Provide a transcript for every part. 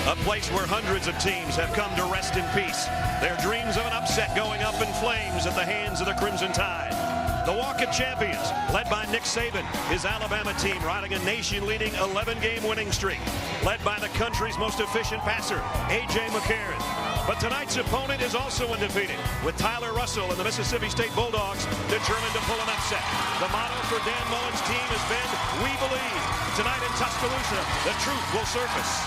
A place where hundreds of teams have come to rest in peace. Their dreams of an upset going up in flames at the hands of the Crimson Tide. The Walk of Champions, led by Nick Saban, his Alabama team riding a nation-leading 11-game winning streak, led by the country's most efficient passer, A.J. McCarron. But tonight's opponent is also undefeated, with Tyler Russell and the Mississippi State Bulldogs determined to pull an upset. The motto for Dan Mullen's team has been, "We believe." Tonight in Tuscaloosa, the truth will surface.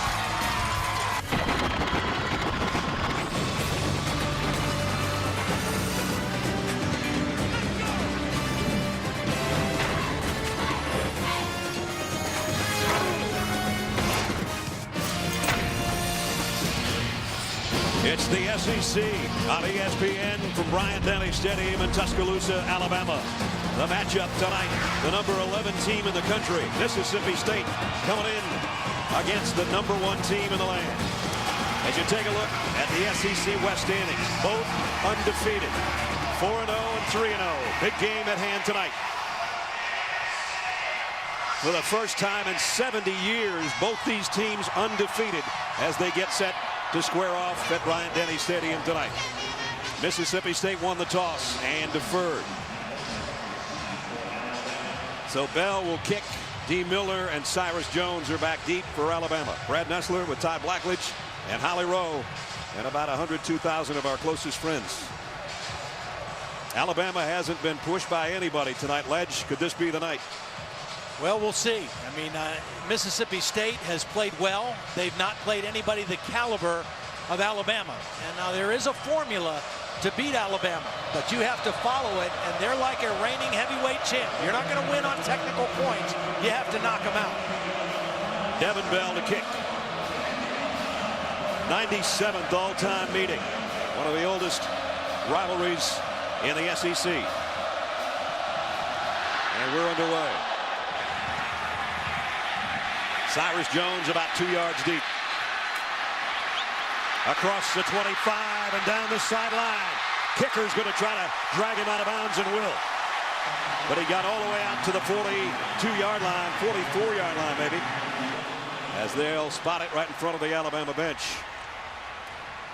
It's the SEC on ESPN from Bryant-Denny Stadium in Tuscaloosa, Alabama. The matchup tonight, the number 11 team in the country, Mississippi State, coming in against the number 1 team in the land. As you take a look at the SEC West standings, both undefeated, 4-0 and 3-0. Big game at hand tonight. For the first time in 70 years, both these teams undefeated as they get set to square off at Bryant-Denny Stadium tonight. Mississippi State won the toss and deferred. So Bell will kick. Dee Miller and Cyrus Jones are back deep for Alabama. Brad Nessler with Ty Blackledge and Holly Rowe and about 102,000 of our closest friends. Alabama hasn't been pushed by anybody tonight. Ledge, could this be the night? Well, we'll see. I mean, Mississippi State has played well. They've not played anybody the caliber of Alabama. And now there is a formula to beat Alabama, but you have to follow it, and they're like a reigning heavyweight champ. You're not going to win on technical points. You have to knock them out. Devin Bell to kick. 97th all-time meeting. One of the oldest rivalries in the SEC. And we're underway. Cyrus Jones about 2 yards deep. Across the 25 and down the sideline. Kicker's going to try to drag him out of bounds and will. But he got all the way out to the 42-yard line, 44-yard line maybe. As they'll spot it right in front of the Alabama bench.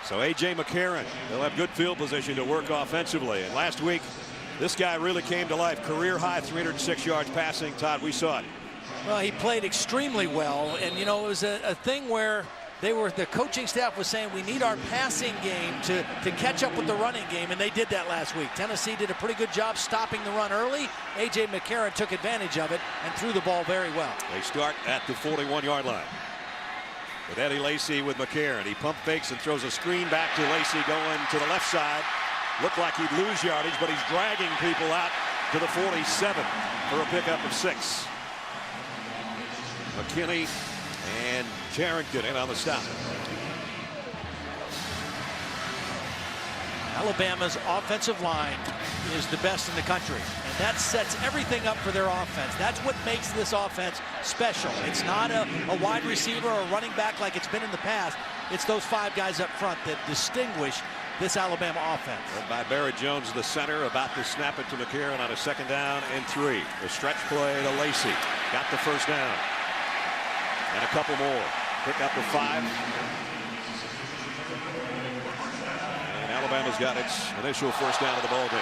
So A.J. McCarron, they'll have good field position to work offensively. And last week, this guy really came to life. Career high 306 yards passing. Todd, we saw it. Well, he played extremely well, and you know, it was a thing where the coaching staff was saying we need our passing game to catch up with the running game, and they did that last week. Tennessee did a pretty good job stopping the run early. A.J. McCarron took advantage of it and threw the ball very well. They start at the 41-yard line with Eddie Lacy with McCarron. He pump fakes and throws a screen back to Lacy going to the left side. Looked like he'd lose yardage, but he's dragging people out to the 47 for a pickup of 6. McKinney and Charrington in on the stop. Alabama's offensive line is the best in the country, and that sets everything up for their offense. That's what makes this offense special. It's not a wide receiver or a running back like it's been in the past. It's those 5 guys up front that distinguish this Alabama offense. Led by Barrett Jones, the center, about to snap it to McCarron on a 2nd down and 3. The stretch play to Lacy. Got the first down. And a couple more. Pick up the 5. And Alabama's got its initial first down of the ball game.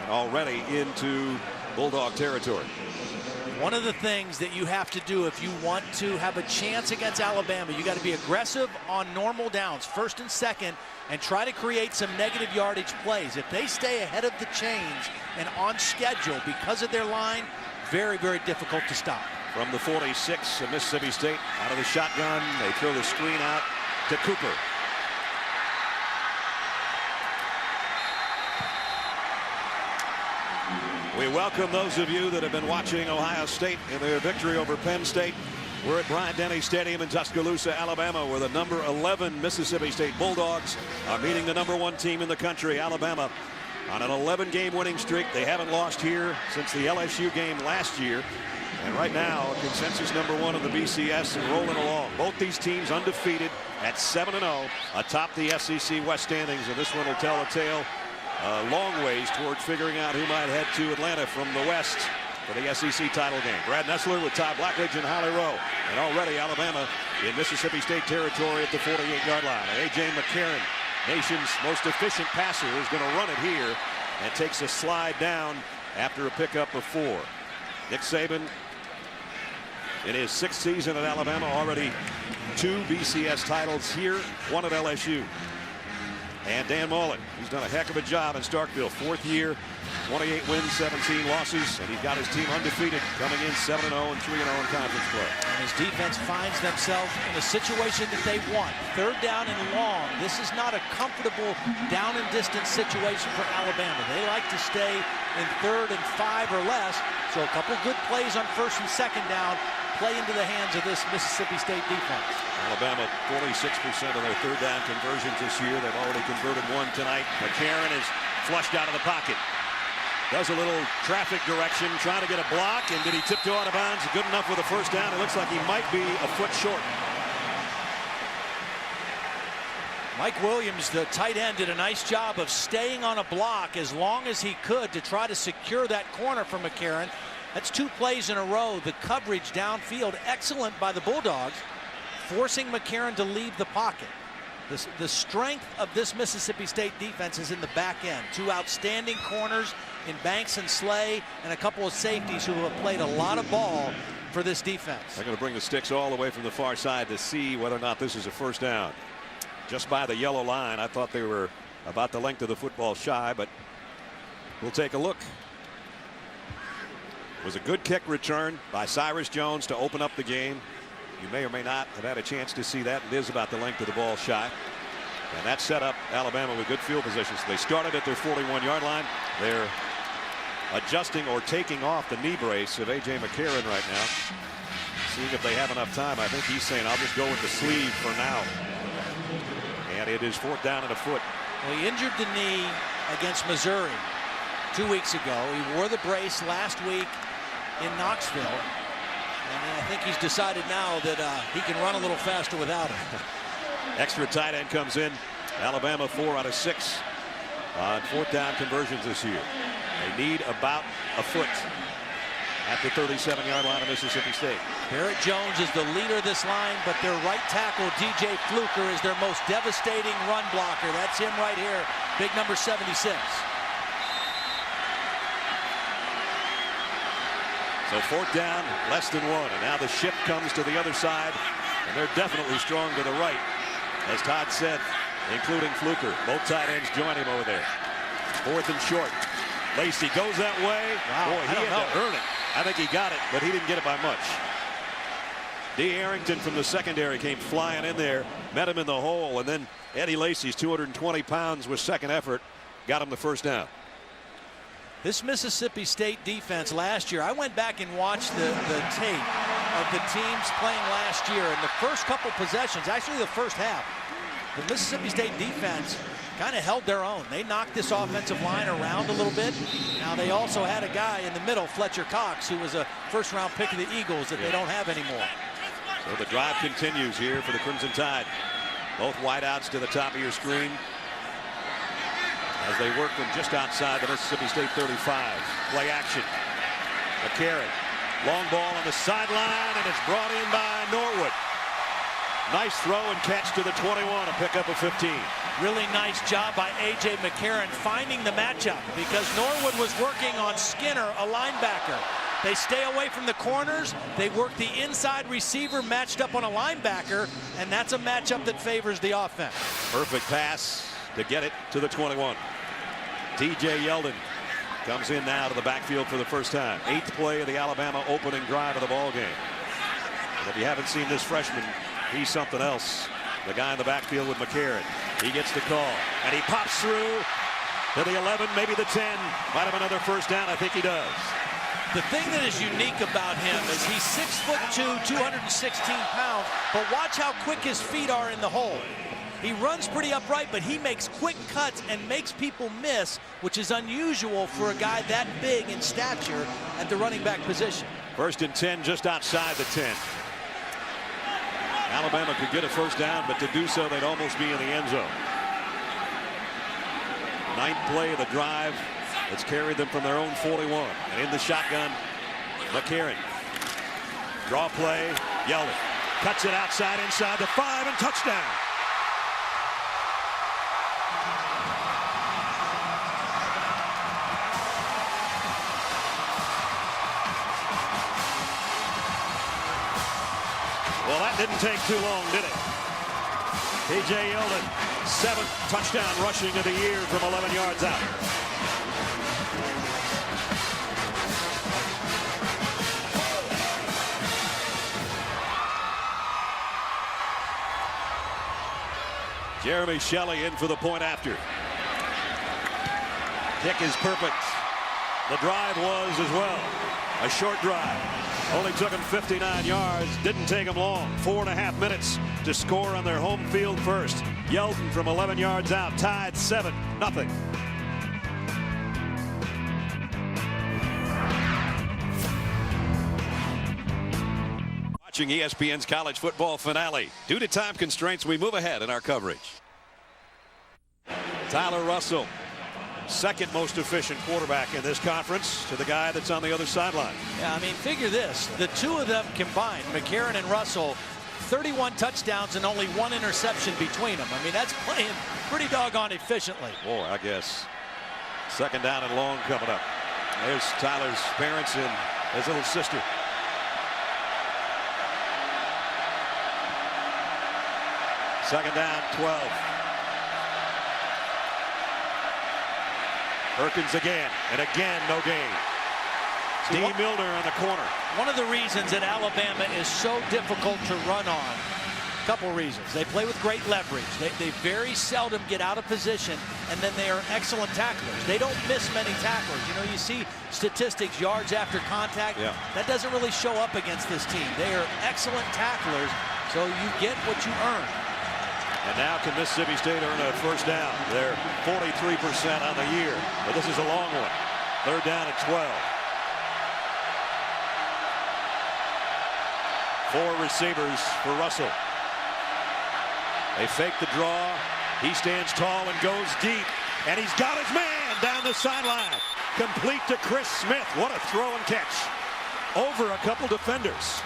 And already into Bulldog territory. One of the things that you have to do if you want to have a chance against Alabama, you got to be aggressive on normal downs, 1st and 2nd, and try to create some negative yardage plays. If they stay ahead of the chains and on schedule because of their line, very, very difficult to stop. From the 46 of Mississippi State, out of the shotgun, they throw the screen out to Cooper. We welcome those of you that have been watching Ohio State in their victory over Penn State. We're at Bryant-Denny Stadium in Tuscaloosa, Alabama, where the number 11 Mississippi State Bulldogs are meeting the number 1 team in the country, Alabama, on an 11-game winning streak. They haven't lost here since the LSU game last year. And right now, consensus number 1 in the BCS and rolling along. Both these teams undefeated at 7-0 atop the SEC West standings. And this one will tell a tale a long ways towards figuring out who might head to Atlanta from the West for the SEC title game. Brad Nessler with Todd Blackledge and Holly Rowe. And already Alabama in Mississippi State territory at the 48-yard line. And A.J. McCarron, nation's most efficient passer, is going to run it here and takes a slide down after a pickup of 4. Nick Saban, in his 6th season at Alabama, already 2 BCS titles here, 1 at LSU. And Dan Mullen, he's done a heck of a job in Starkville. 4th year, 28 wins, 17 losses, and he's got his team undefeated, coming in 7-0 and 3-0 in conference play. And his defense finds themselves in a situation that they want. 3rd down and long. This is not a comfortable down and distance situation for Alabama. They like to stay in 3rd and 5 or less. So a couple good plays on 1st and 2nd down play into the hands of this Mississippi State defense. Alabama 46% of their 3rd down conversions this year. They've already converted 1 tonight. McCarron is flushed out of the pocket. Does a little traffic direction, trying to get a block, and did he tiptoe out of bounds? Good enough with a 1st down. It looks like he might be a foot short. Mike Williams, the tight end, did a nice job of staying on a block as long as he could to try to secure that corner for McCarron. That's 2 plays in a row. The coverage downfield, excellent by the Bulldogs, forcing McCarron to leave the pocket. The strength of this Mississippi State defense is in the back end. 2 outstanding corners in Banks and Slay, and a couple of safeties who have played a lot of ball for this defense. They're going to bring the sticks all the way from the far side to see whether or not this is a 1st down. Just by the yellow line, I thought they were about the length of the football shy, but we'll take a look. It was a good kick return by Cyrus Jones to open up the game. You may or may not have had a chance to see that. It is about the length of the ball shot. And that set up Alabama with good field positions. They started at their 41-yard line. They're adjusting or taking off the knee brace of A.J. McCarron right now. Seeing if they have enough time. I think he's saying, I'll just go with the sleeve for now. And it is 4th down and a foot. Well, he injured the knee against Missouri 2 weeks ago. He wore the brace last week in Knoxville. And I think he's decided now that he can run a little faster without it. Extra tight end comes in. Alabama 4 out of 6 on 4th down conversions this year. They need about a foot at the 37-yard line of Mississippi State. Barrett Jones is the leader of this line, but their right tackle, DJ Fluker, is their most devastating run blocker. That's him right here, big number 76. So 4th down, less than 1. And now the shift comes to the other side. And they're definitely strong to the right. As Todd said, including Fluker. Both tight ends join him over there. 4th and short. Lacey goes that way. Wow, boy, he had to earn it. I think he got it, but he didn't get it by much. D. Arrington from the secondary came flying in there, met him in the hole, and then Eddie Lacy's 220 pounds with 2nd effort got him the 1st down. This Mississippi State defense last year, I went back and watched the tape of the teams playing last year, and the first couple possessions, actually the first half, the Mississippi State defense kind of held their own. They knocked this offensive line around a little bit. Now they also had a guy in the middle, Fletcher Cox, who was a 1st-round pick of the Eagles that they don't have anymore. So the drive continues here for the Crimson Tide. Both wideouts to the top of your screen as they work from just outside the Mississippi State 35. Play action. McCarron. Long ball on the sideline, and it's brought in by Norwood. Nice throw and catch to the 21, a pickup of 15. Really nice job by A.J. McCarron finding the matchup, because Norwood was working on Skinner, a linebacker. They stay away from the corners. They work the inside receiver matched up on a linebacker, and that's a matchup that favors the offense. Perfect pass to get it to the 21. T.J. Yeldon comes in now to the backfield for the 1st time. 8th play of the Alabama opening drive of the ball game. And if you haven't seen this freshman, he's something else. The guy in the backfield with McCarron. He gets the call, and he pops through to the 11, maybe the 10. Might have another 1st down. I think he does. The thing that is unique about him is he's 6'2", 216 pounds, but watch how quick his feet are in the hole. He runs pretty upright, but he makes quick cuts and makes people miss, which is unusual for a guy that big in stature at the running back position. 1st and 10 just outside the 10. Alabama could get a 1st down, but to do so, they'd almost be in the end zone. 9th play of the drive. It's carried them from their own 41. And in the shotgun, McCarron. Draw play. Yeldon cuts it outside inside the 5 and touchdown. Well, that didn't take too long, did it? P.J. Yeldon, 7th touchdown rushing of the year from 11 yards out. Jeremy Shelley in for the point after. Kick is perfect. The drive was as well. A short drive. Only took him 59 yards. Didn't take him long. 4.5 minutes to score on their home field first. Yeldon from 11 yards out. Tied 7-0. Watching ESPN's college football finale. Due to time constraints, we move ahead in our coverage. Tyler Russell, second most efficient quarterback in this conference to the guy that's on the other sideline. Yeah, I mean, figure this. The two of them combined, McCarron and Russell, 31 touchdowns and only 1 interception between them. I mean, that's playing pretty doggone efficiently. Boy, I guess. Second down and long coming up. There's Tyler's parents and his little sister. Second down, 12. Perkins again, and again, no gain. D. Milner on the corner. One of the reasons that Alabama is so difficult to run on, a couple reasons. They play with great leverage. They very seldom get out of position, and then they are excellent tacklers. They don't miss many tacklers. You know, you see statistics, yards after contact. Yeah. That doesn't really show up against this team. They are excellent tacklers, so you get what you earn. And now can Mississippi State earn a first down? They're 43% on the year, but this is a long one. Third down at 12. 4 receivers for Russell. They fake the draw. He stands tall and goes deep, and he's got his man down the sideline. Complete to Chris Smith. What a throw and catch over a couple defenders.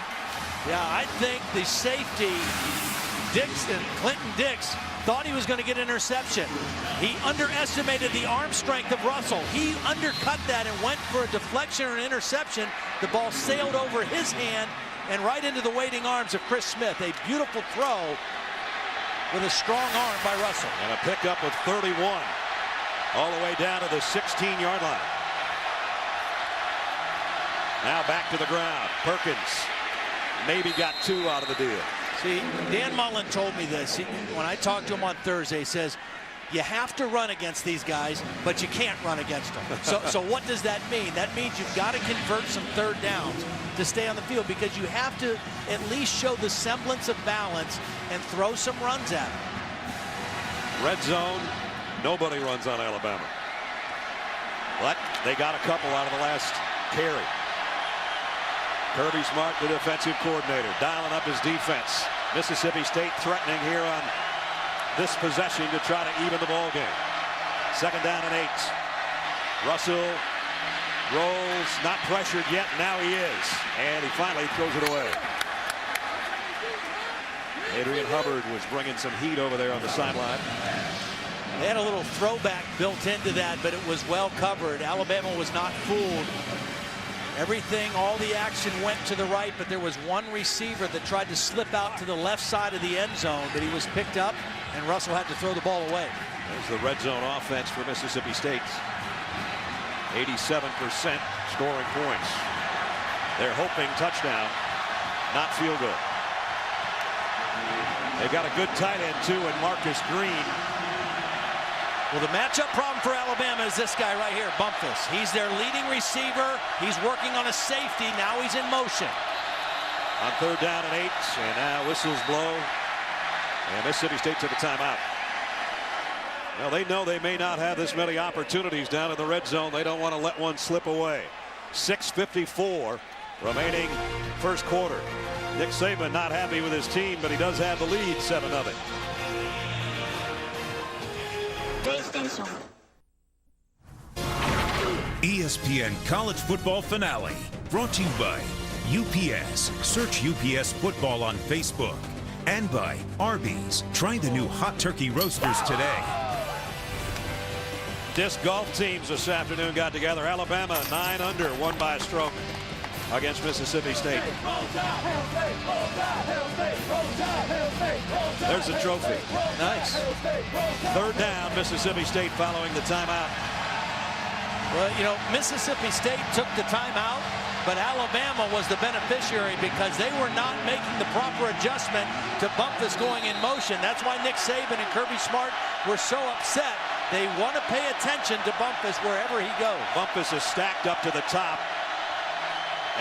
Yeah, I think the safety, Clinton Dix, thought he was going to get an interception. He underestimated the arm strength of Russell. He undercut that and went for a deflection or an interception. The ball sailed over his hand and right into the waiting arms of Chris Smith. A beautiful throw with a strong arm by Russell. And a pickup of 31 all the way down to the 16-yard line. Now back to the ground. Perkins maybe got 2 out of the deal. See, Dan Mullen told me this. When I talked to him on Thursday, he says, you have to run against these guys, but you can't run against them. So what does that mean? That means you've got to convert some third downs to stay on the field, because you have to at least show the semblance of balance and throw some runs at them. Red zone, nobody runs on Alabama. But they got a couple out of the last carry. Kirby Smart, the defensive coordinator, dialing up his defense. Mississippi State threatening here on this possession to try to even the ball game. Second down and 8. Russell rolls, not pressured yet. Now he is, and he finally throws it away. Adrian Hubbard was bringing some heat over there on the sideline. They had a little throwback built into that, but it was well covered. Alabama was not fooled. Everything, all the action went to the right, but there was one receiver that tried to slip out to the left side of the end zone, but he was picked up, and Russell had to throw the ball away. There's the red zone offense for Mississippi State. 87% scoring points. They're hoping touchdown, not field goal. They've got a good tight end, too, in Marcus Green. Well, the matchup problem for Alabama is this guy right here, Bumpus. He's their leading receiver. He's working on a safety. Now he's in motion. On third down and 8, and now whistles blow. And Mississippi State took a timeout. Well, they know they may not have this many opportunities down in the red zone. They don't want to let one slip away. 6:54 remaining first quarter. Nick Saban not happy with his team, but he does have the lead, 7-0. ESPN College Football Finale. Brought to you by UPS. Search UPS Football on Facebook. And by Arby's. Try the new Hot Turkey Roasters today. Disc golf teams this afternoon got together. Alabama 9 under, won by a stroke against Mississippi State. There's the trophy. Nice. Third down, Mississippi State following the timeout. Well, you know, Mississippi State took the timeout, but Alabama was the beneficiary because they were not making the proper adjustment to Bumpus going in motion. That's why Nick Saban and Kirby Smart were so upset. They want to pay attention to Bumpus wherever he goes. Bumpus is stacked up to the top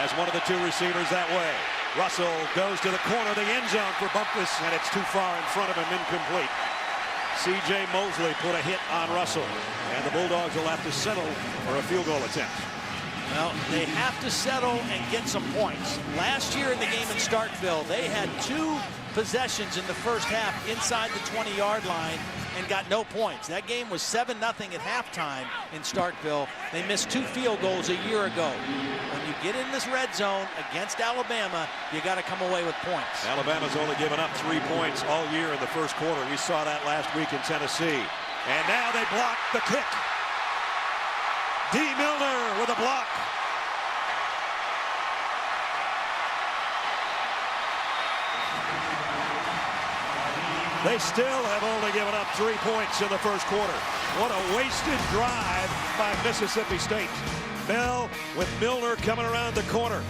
as one of the two receivers that way. Russell goes to the corner of the end zone for Bumpus, and it's too far in front of him, incomplete. C.J. Mosley put a hit on Russell, and the Bulldogs will have to settle for a field goal attempt. Well, they have to settle and get some points. Last year in the game in Starkville, they had 2 possessions in the first half inside the 20-yard line and got no points. That game was 7-0 at halftime in Starkville. They missed 2 field goals a year ago. When you get in this red zone against Alabama, you got to come away with points. Alabama's only given up 3 points all year in the first quarter. We saw that last week in Tennessee. And now they block the kick. D. Milner with a block. They still have only given up 3 points in the first quarter. What a wasted drive by Mississippi State. Bell with Milner coming around the corner.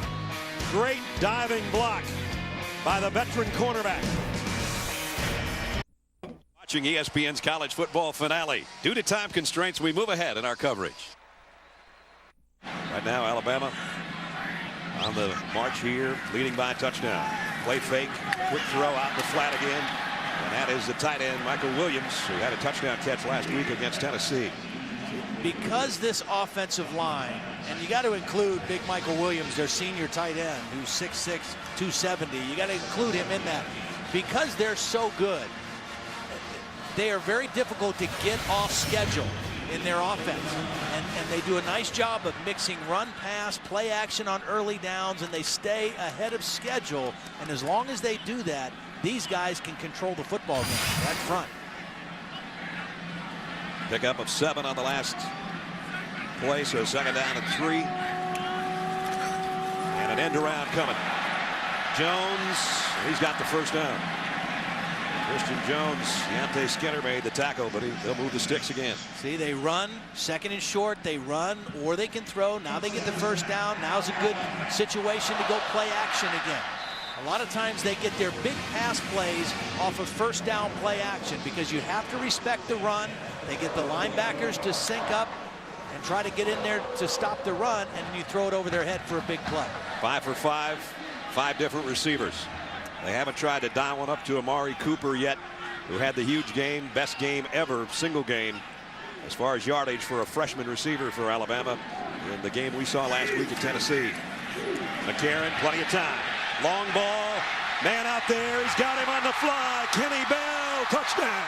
Great diving block by the veteran cornerback. Watching ESPN's college football finale. Due to time constraints, we move ahead in our coverage. Right now, Alabama on the march here, leading by a touchdown. Play fake, quick throw out in the flat again. And that is the tight end, Michael Williams, who had a touchdown catch last week against Tennessee. Because this offensive line, and you got to include big Michael Williams, their senior tight end, who's 6'6", 270. You got to include him in that. Because they're so good, they are very difficult to get off schedule in their offense. And they do a nice job of mixing run, pass, play action on early downs, and they stay ahead of schedule. And as long as they do that, these guys can control the football game right front. Pickup of 7 on the last play, so second down and 3. And an end around coming. Jones, he's got the first down. Christian Jones, Deontay Skinner made the tackle, but they'll move the sticks again. See, they run, second and short, they run, or they can throw. Now they get the first down. Now's a good situation to go play action again. A lot of times they get their big pass plays off of first down play action because you have to respect the run. They get the linebackers to sync up and try to get in there to stop the run, and then you throw it over their head for a big play. 5 for 5, 5 different receivers. They haven't tried to dial one up to Amari Cooper yet, who had the huge game, best game ever, single game, as far as yardage for a freshman receiver for Alabama in the game we saw last week at Tennessee. McCarron, plenty of time. Long ball, man out there, he's got him on the fly. Kenny Bell, touchdown.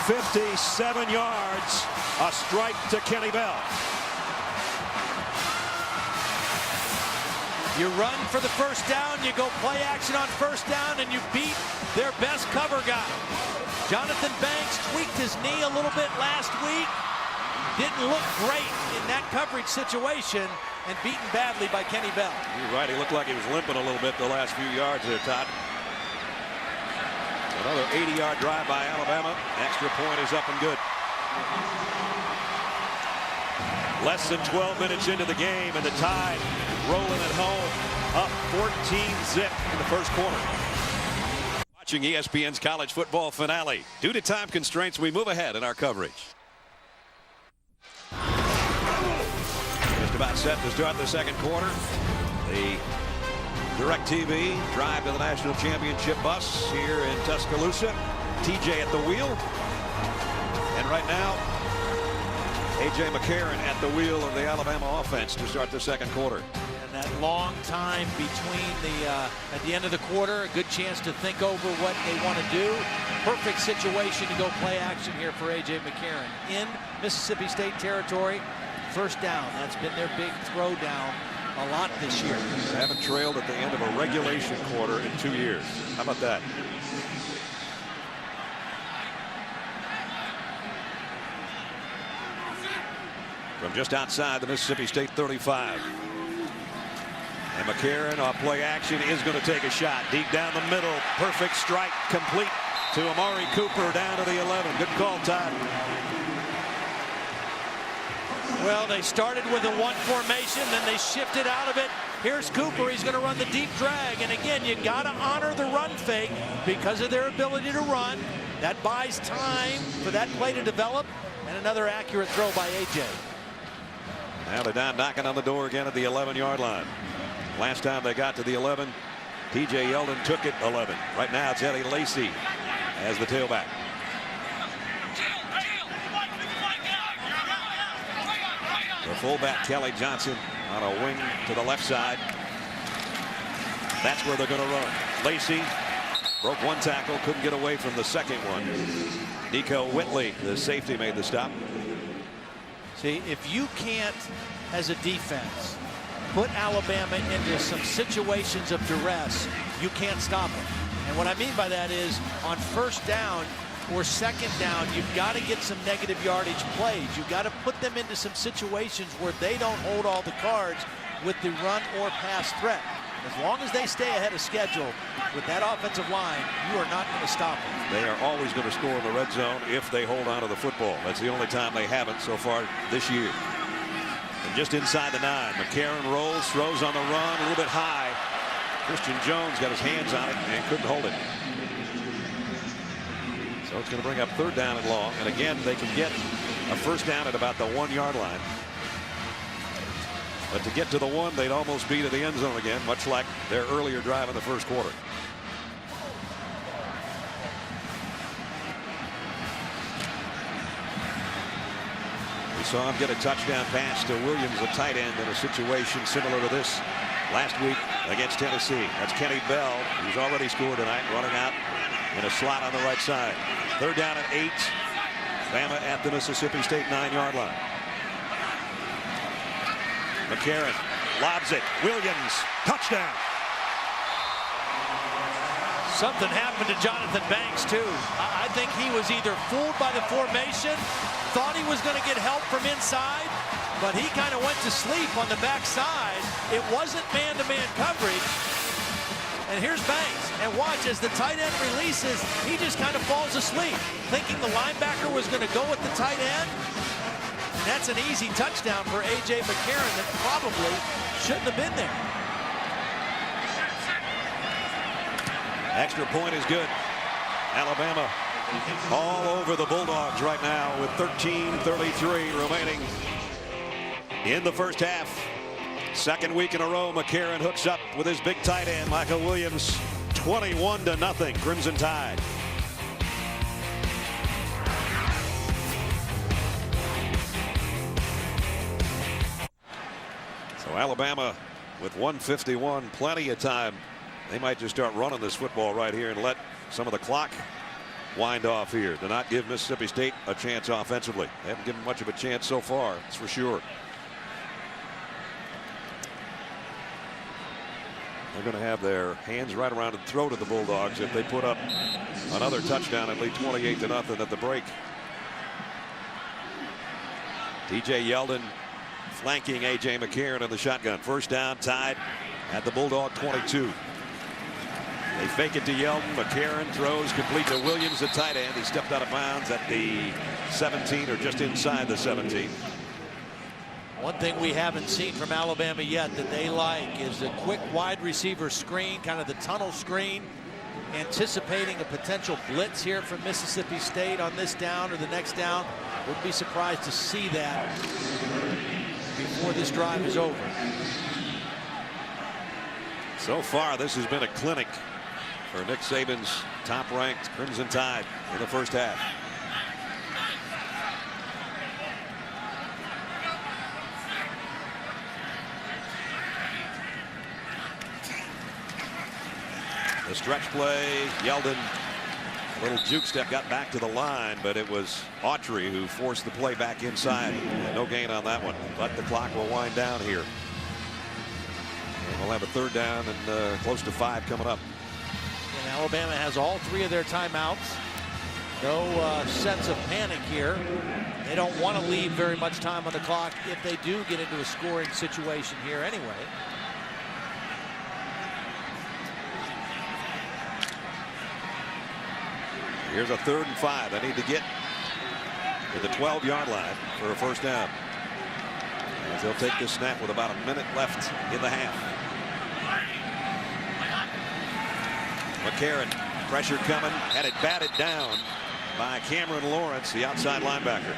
"57 yards, a strike to Kenny Bell." You run for the first down, you go play action on first down, and you beat their best cover guy. Jonathan Banks tweaked his knee a little bit last week. Didn't look great in that coverage situation, and beaten badly by Kenny Bell. You're right, he looked like he was limping a little bit the last few yards there, Todd. Another 80-yard drive by Alabama. Extra point is up and good. Less than 12 minutes into the game, and the Tide rolling at home, up 14-zip in the first quarter. Watching ESPN's college football finale. Due to time constraints, we move ahead in our coverage. Just about set to start the second quarter. The DirecTV drive to the national championship bus here in Tuscaloosa. TJ at the wheel. And right now, A.J. McCarron at the wheel of the Alabama offense to start the second quarter. And That long time between at the end of the quarter, a good chance to think over what they want to do. Perfect situation to go play action here for A.J. McCarron. In Mississippi State territory, first down. That's been their big throwdown a lot this year. They haven't trailed at the end of a regulation quarter in 2 years. How about that? From just outside the Mississippi State 35. And McCarron off play action is going to take a shot deep down the middle. Perfect strike complete to Amari Cooper down to the 11. Good call, Todd. Well, they started with a one formation, then they shifted out of it. Here's Cooper. He's going to run the deep drag. And again, you got to honor the run fake because of their ability to run. That buys time for that play to develop. And another accurate throw by A.J. Now they're down knocking on the door again at the 11-yard line. Last time they got to the 11, T.J. Yeldon took it 11. Right now it's Eddie Lacy as the tailback. The fullback Kelly Johnson on a wing to the left side. That's where they're going to run. Lacy broke one tackle, couldn't get away from the second one. Nico Whitley, the safety, made the stop. See, if you can't, as a defense, put Alabama into some situations of duress, you can't stop them. And what I mean by that is on first down or second down, you've got to get some negative yardage plays. You've got to put them into some situations where they don't hold all the cards with the run or pass threat. As long as they stay ahead of schedule with that offensive line, you are not going to stop them. They are always going to score in the red zone if they hold on to the football. That's the only time they haven't so far this year. And just inside the 9, McCarron rolls, throws on the run, a little bit high. Christian Jones got his hands on it and couldn't hold it. So it's going to bring up third down and long. And again, they can get a first down at about the 1-yard line. But to get to the 1, they'd almost be to the end zone again, much like their earlier drive in the first quarter. We saw him get a touchdown pass to Williams, a tight end, in a situation similar to this last week against Tennessee. That's Kenny Bell, who's already scored tonight, running out in a slot on the right side. Third down and 8. Bama at the Mississippi State 9-yard line. McCarron lobs it. Williams, touchdown. Something happened to Jonathan Banks, too. I think he was either fooled by the formation, thought he was going to get help from inside, but he kind of went to sleep on the backside. It wasn't man-to-man coverage. And here's Banks. And watch, as the tight end releases, he just kind of falls asleep, thinking the linebacker was going to go with the tight end. And that's an easy touchdown for A.J. McCarron that probably shouldn't have been there. Extra point is good. Alabama all over the Bulldogs right now with 13:33 remaining in the first half. Second week in a row, McCarron hooks up with his big tight end, Michael Williams. 21-0, Crimson Tide. So Alabama with 1:51, plenty of time. They might just start running this football right here and let some of the clock wind off here to not give Mississippi State a chance offensively. They haven't given much of a chance so far, that's for sure. They're going to have their hands right around the throat of the Bulldogs if they put up another touchdown and lead 28-0 at the break. T.J. Yeldon flanking A.J. McCarron in the shotgun. First down, tied at the Bulldog 22. They fake it to Yeldon. McCarron throws complete to Williams, the tight end. He stepped out of bounds at the 17 or just inside the 17. One thing we haven't seen from Alabama yet that they like is a quick wide receiver screen, kind of the tunnel screen, anticipating a potential blitz here from Mississippi State on this down or the next down. Wouldn't be surprised to see that before this drive is over. So far, this has been a clinic for Nick Saban's top-ranked Crimson Tide in the first half. The stretch play, Yeldon, a little juke step, got back to the line, but it was Autry who forced the play back inside. No gain on that one, but the clock will wind down here. And we'll have a third down and close to 5 coming up. And Alabama has all 3 of their timeouts. No sense of panic here. They don't want to leave very much time on the clock if they do get into a scoring situation here anyway. Here's a 3rd and 5. They need to get to the 12-yard line for a first down. As they'll take this snap with about a minute left in the half. McCarron, pressure coming, had it batted down by Cameron Lawrence, the outside linebacker.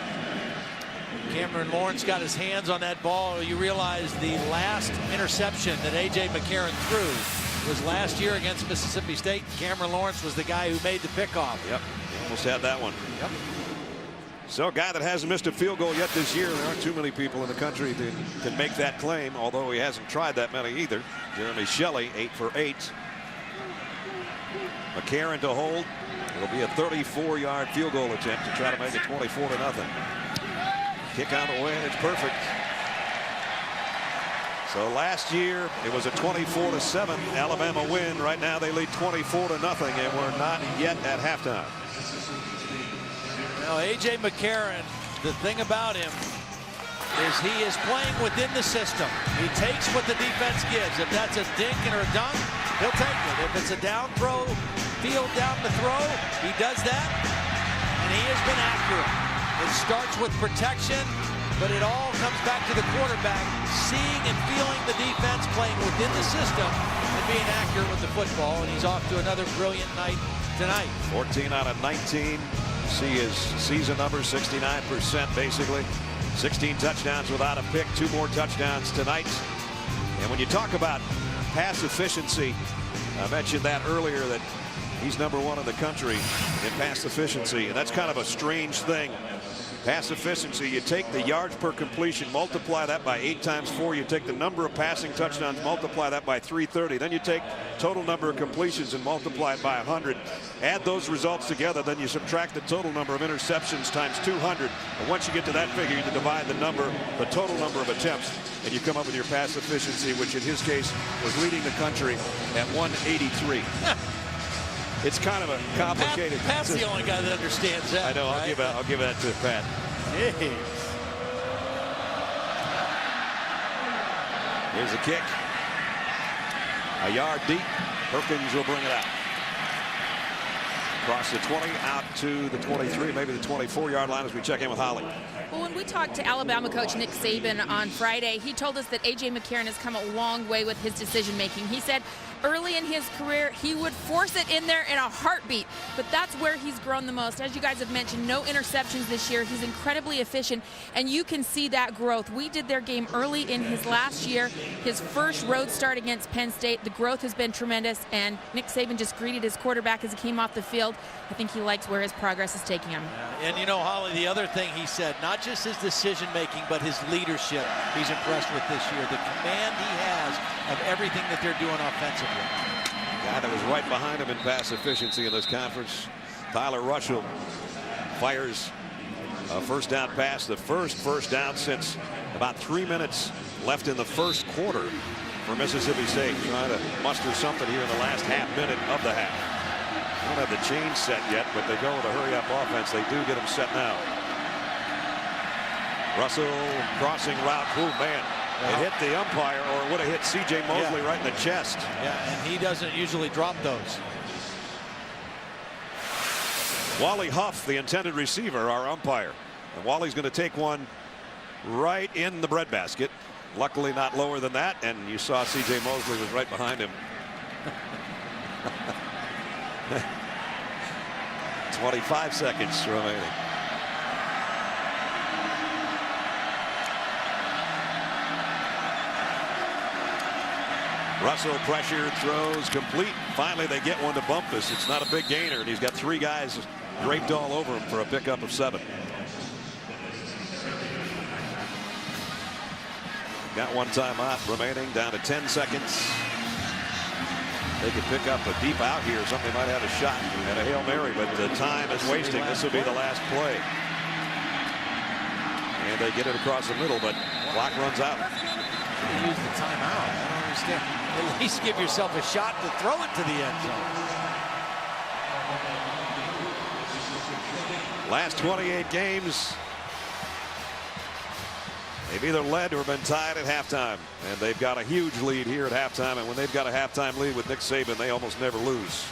Cameron Lawrence got his hands on that ball. You realize the last interception that A.J. McCarron threw was last year against Mississippi State. Cameron Lawrence was the guy who made the pickoff. Yep, he almost had that one. Yep. So a guy that hasn't missed a field goal yet this year. There aren't too many people in the country that can make that claim, although he hasn't tried that many either. Jeremy Shelley, 8 for 8. McCarron to hold. It'll be a 34-yard field goal attempt to try to make it 24-0. Kick on the way, it's perfect. So last year it was a 24-7 Alabama win. Right now they lead 24-0, and we're not yet at halftime. Now A.J. McCarron, the thing about him is he is playing within the system. He takes what the defense gives. If that's a dink or a dunk, he'll take it. If it's a down throw, field down the throw, he does that, and he has been accurate. It starts with protection, but it all comes back to the quarterback seeing and feeling the defense, playing within the system, and being accurate with the football, and he's off to another brilliant night tonight. 14 out of 19. See his season number, 69% basically. 16 touchdowns without a pick, 2 more touchdowns tonight. And when you talk about pass efficiency, I mentioned that earlier, that he's #1 in the country in pass efficiency, and that's kind of a strange thing. Pass efficiency, you take the yards per completion, multiply that by 8 times 4. You take the number of passing touchdowns, multiply that by 330. Then you take total number of completions and multiply it by 100. Add those results together, then you subtract the total number of interceptions times 200. And once you get to that figure, you divide the total number of attempts, and you come up with your pass efficiency, which in his case was leading the country at 183. It's kind of a complicated. Pat's the only guy that understands that. I know. Right? I'll give that to Pat. Jeez. Here's the kick. A yard deep. Perkins will bring it out. Across the 20, out to the 23, maybe the 24-yard line as we check in with Holly. Well, when we talked to Alabama coach Nick Saban on Friday, he told us that A.J. McCarron has come a long way with his decision making. He said early in his career he would force it in there in a heartbeat, but that's where he's grown the most. As you guys have mentioned, no interceptions this year. He's incredibly efficient, and you can see that growth. We did their game early in his last year, his first road start against Penn State. The growth has been tremendous, and Nick Saban just greeted his quarterback as he came off the field. I think he likes where his progress is taking him. And you know, Holly, the other thing he said, not just his decision making, but his leadership, he's impressed with this year. The command he has of everything that they're doing offensively. Guy that was right behind him in pass efficiency in this conference, Tyler Russell, fires a first down pass, the first down since about 3 minutes left in the first quarter for Mississippi State, trying to muster something here in the last half minute of the half. Don't have the chain set yet, but they go with a hurry-up offense. They do get them set now. Russell crossing route. Oh, man. It hit the umpire, or it would have hit C.J. Mosley right in the chest. Yeah, and he doesn't usually drop those. Wally Huff, the intended receiver, our umpire. And Wally's going to take one right in the breadbasket. Luckily not lower than that, and you saw C.J. Mosley was right behind him. 25 seconds remaining. Russell pressure, throws complete. Finally they get one to Bumpus. It's not a big gainer, and he's got 3 guys draped all over him for a pickup of 7. Got 1 timeout remaining, down to 10 seconds. They could pick up a deep out here. Somebody might have a shot at a Hail Mary, but the time is wasting. This will be the last play. And they get it across the middle, but clock runs out. Use the timeout. I don't understand. At least give yourself a shot to throw it to the end zone. Last 28 games, they've either led or been tied at halftime, and they've got a huge lead here at halftime. And when they've got a halftime lead with Nick Saban, they almost never lose.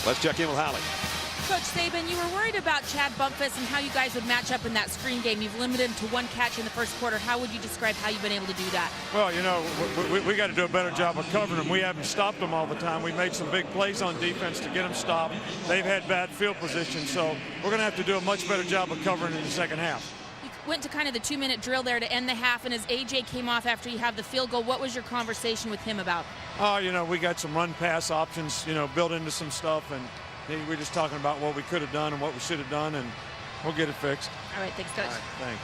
Let's check in with Holly. Coach Saban, you were worried about Chad Bumpus and how you guys would match up in that screen game. You've limited him to one catch in the first quarter. How would you describe how you've been able to do that? Well, you know, we got to do a better job of covering them. We haven't stopped them all the time. We made some big plays on defense to get them stopped. They've had bad field position, so we're going to have to do a much better job of covering in the second half. You went to kind of the 2-minute drill there to end the half, and as AJ came off after you have the field goal, what was your conversation with him about? Oh, you know, we got some run-pass options, you know, built into some stuff, and we're just talking about what we could have done and what we should have done, and we'll get it fixed. All right, thanks, Coach. All right, thanks.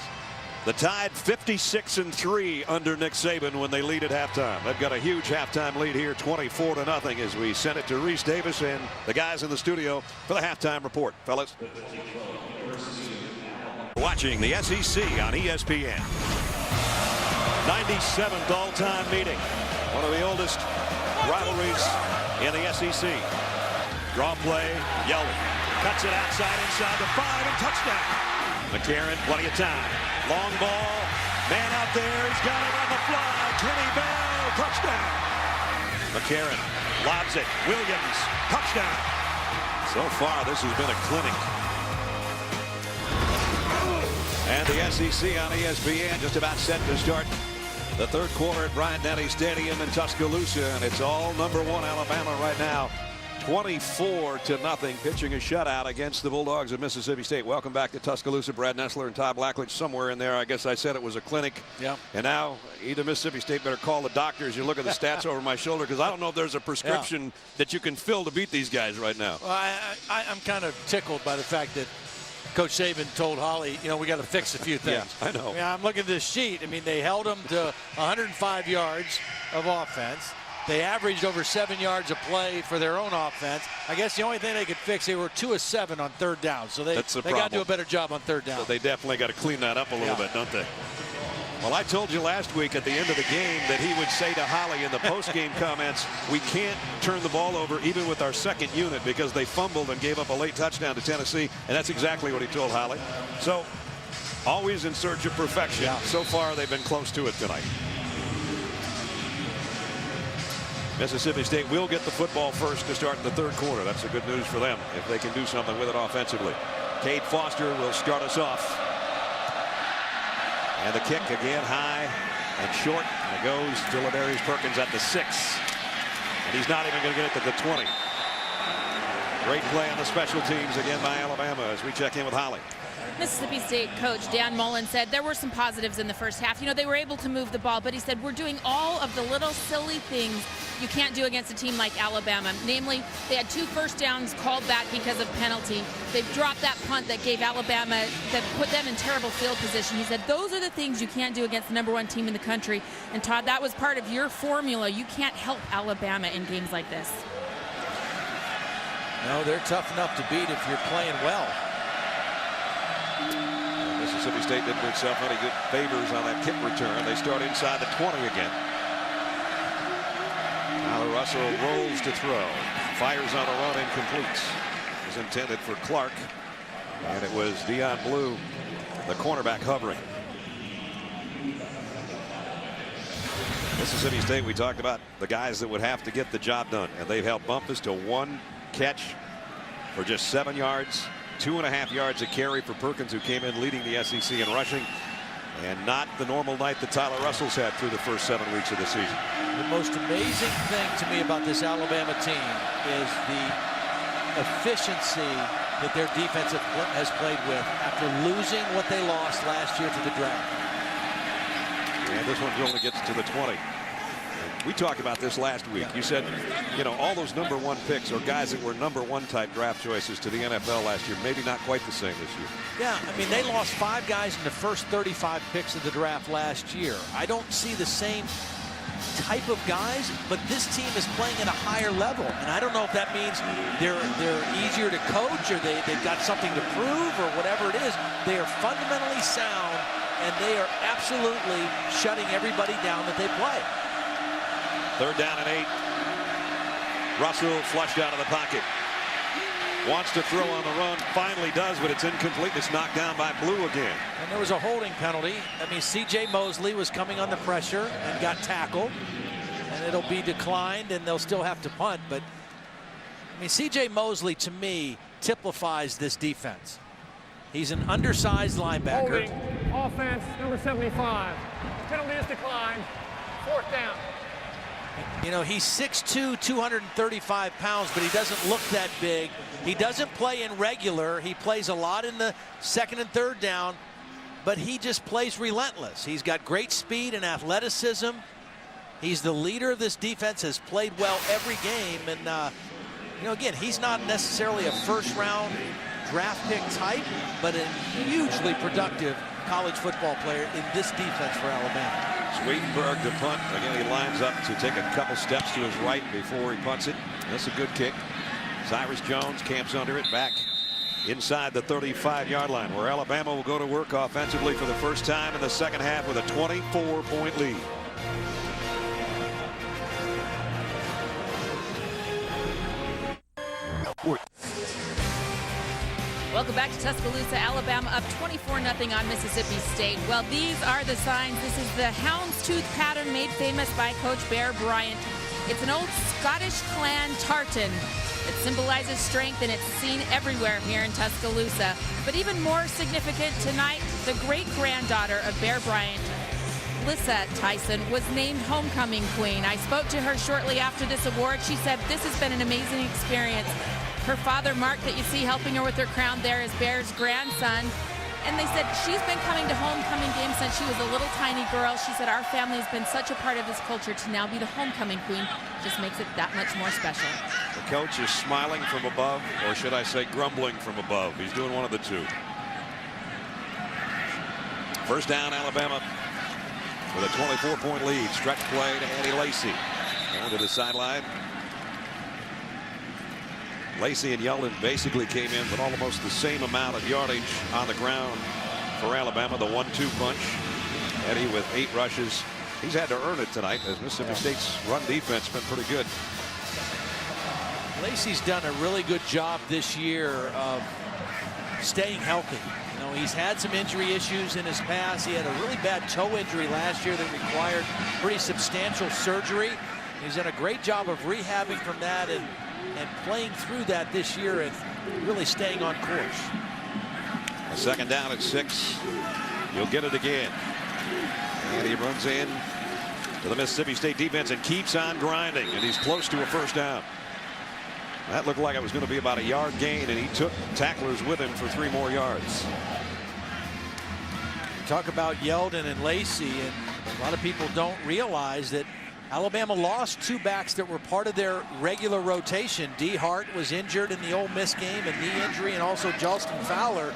The Tide 56-3 under Nick Saban when they lead at halftime. They've got a huge halftime lead here, 24-0, as we send it to Reese Davis and the guys in the studio for the halftime report. Fellas. Watching the SEC on ESPN. 97th all-time meeting. One of the oldest rivalries in the SEC. Draw play, Yeldon cuts it outside inside the 5 and touchdown. McCarron, plenty of time. Long ball, man out there, he's got it on the fly. Kenny Bell, touchdown. McCarron lobs it, Williams, touchdown. So far, this has been a clinic. And the SEC on ESPN just about set to start the third quarter at Bryant-Denny Stadium in Tuscaloosa, and it's all #1 Alabama right now. 24-0, pitching a shutout against the Bulldogs of Mississippi State. Welcome back to Tuscaloosa. Brad Nessler and Todd Blackledge somewhere in there. I guess I said it was a clinic. Yeah. And now either Mississippi State better call the doctor as you look at the stats over my shoulder, because I don't know if there's a prescription that you can fill to beat these guys right now. Well, I'm kind of tickled by the fact that Coach Saban told Holly, you know, we got to fix a few things. Yeah, I know. Yeah, I'm looking at this sheet. I mean, they held them to 105 yards of offense. They averaged over 7 yards a play for their own offense. I guess the only thing they could fix, they were 2 of 7 on third down. So they got to do a better job on third down. So they definitely got to clean that up a little bit, don't they? Well, I told you last week at the end of the game that he would say to Holly in the post-game comments, we can't turn the ball over even with our second unit because they fumbled and gave up a late touchdown to Tennessee, and that's exactly what he told Holly. So always in search of perfection. Yeah. So far, they've been close to it tonight. Mississippi State will get the football first to start the third quarter. That's the good news for them if they can do something with it offensively. Cade Foster will start us off. And the kick again high and short. And it goes to Ladarius Perkins at the 6. And he's not even going to get it to the 20. Great play on the special teams again by Alabama as we check in with Holly. Mississippi State coach Dan Mullen said there were some positives in the first half. You know, they were able to move the ball, but he said we're doing all of the little silly things you can't do against a team like Alabama. Namely, they had 2 first downs called back because of penalty. They've dropped that punt that gave Alabama, that put them in terrible field position. He said those are the things you can't do against the #1 team in the country. And Todd, that was part of your formula. You can't help Alabama in games like this. No, they're tough enough to beat if you're playing well. Mississippi State didn't do itself any good favors on that kick return. They start inside the 20 again. Tyler Russell rolls to throw. Fires on a run and completes. It was intended for Clark. And it was Deion Blue, the cornerback, hovering. Mississippi State, we talked about the guys that would have to get the job done. And they've held Bumpus to 1 catch for just 7 yards. 2.5 yards a carry for Perkins, who came in leading the SEC in rushing, and not the normal night that Tyler Russell's had through the first 7 weeks of the season. The most amazing thing to me about this Alabama team is the efficiency that their defense has played with after losing what they lost last year to the draft. And this one only gets to the 20. We talked about this last week. You said, you know, all those #1 picks are guys that were #1 type draft choices to the NFL last year. Maybe not quite the same this year. Yeah, I mean, they lost 5 guys in the first 35 picks of the draft last year. I don't see the same type of guys, but this team is playing at a higher level. And I don't know if that means they're easier to coach or they've got something to prove or whatever it is. They are fundamentally sound, and they are absolutely shutting everybody down that they play. 3rd down and 8. Russell flushed out of the pocket. Wants to throw on the run, finally does, but it's incomplete. It's knocked down by Blue again. And there was a holding penalty. I mean, C.J. Mosley was coming on the pressure and got tackled. And it'll be declined, and they'll still have to punt. But, I mean, C.J. Mosley, to me, typifies this defense. He's an undersized linebacker. Holding, offense, number 75. Penalty is declined. 4th down. You know, he's 6'2", 235 pounds, but he doesn't look that big. He doesn't play in regular. He plays a lot in the 2nd and 3rd down, but he just plays relentless. He's got great speed and athleticism. He's the leader of this defense, has played well every game. And, you know, again, he's not necessarily a first-round draft pick type, but a hugely productive college football player in this defense for Alabama. Swedenberg to punt. Again, he lines up to take a couple steps to his right before he punts it. That's a good kick. Cyrus Jones camps under it back inside the 35-yard line, where Alabama will go to work offensively for the first time in the second half with a 24-point lead. Welcome back to Tuscaloosa. Alabama up 24-0 on Mississippi State. Well, these are the signs. This is the houndstooth pattern made famous by Coach Bear Bryant. It's an old Scottish clan tartan. It symbolizes strength, and it's seen everywhere here in Tuscaloosa. But even more significant tonight, the great-granddaughter of Bear Bryant, Lissa Tyson, was named homecoming queen. I spoke to her shortly after this award. She said this has been an amazing experience. Her father, Mark, that you see helping her with her crown there, is Bear's grandson. And they said she's been coming to homecoming games since she was a little tiny girl. She said our family has been such a part of this culture. To now be the homecoming queen just makes it that much more special. The coach is smiling from above, or should I say grumbling from above. He's doing one of the two. 1st down, Alabama with a 24-point lead. Stretch play to Andy Lacy. Going to the sideline. Lacy and Yeldon basically came in with almost the same amount of yardage on the ground for Alabama. The 1-2 punch. Eddie with 8 rushes. He's had to earn it tonight, as Mississippi State's run defense has been pretty good. Lacy's done a really good job this year of staying healthy. You know, he's had some injury issues in his past. He had a really bad toe injury last year that required pretty substantial surgery. He's done a great job of rehabbing from that and playing through that this year and really staying on course. A 2nd down at 6. You'll get it again. And he runs in to the Mississippi State defense and keeps on grinding, and he's close to a 1st down. That looked like it was going to be about a yard gain, and he took tacklers with him for 3 more yards. Talk about Yeldon and Lacy, and a lot of people don't realize that Alabama lost 2 backs that were part of their regular rotation. D. Hart was injured in the Ole Miss game, a knee injury, and also Jalston Fowler,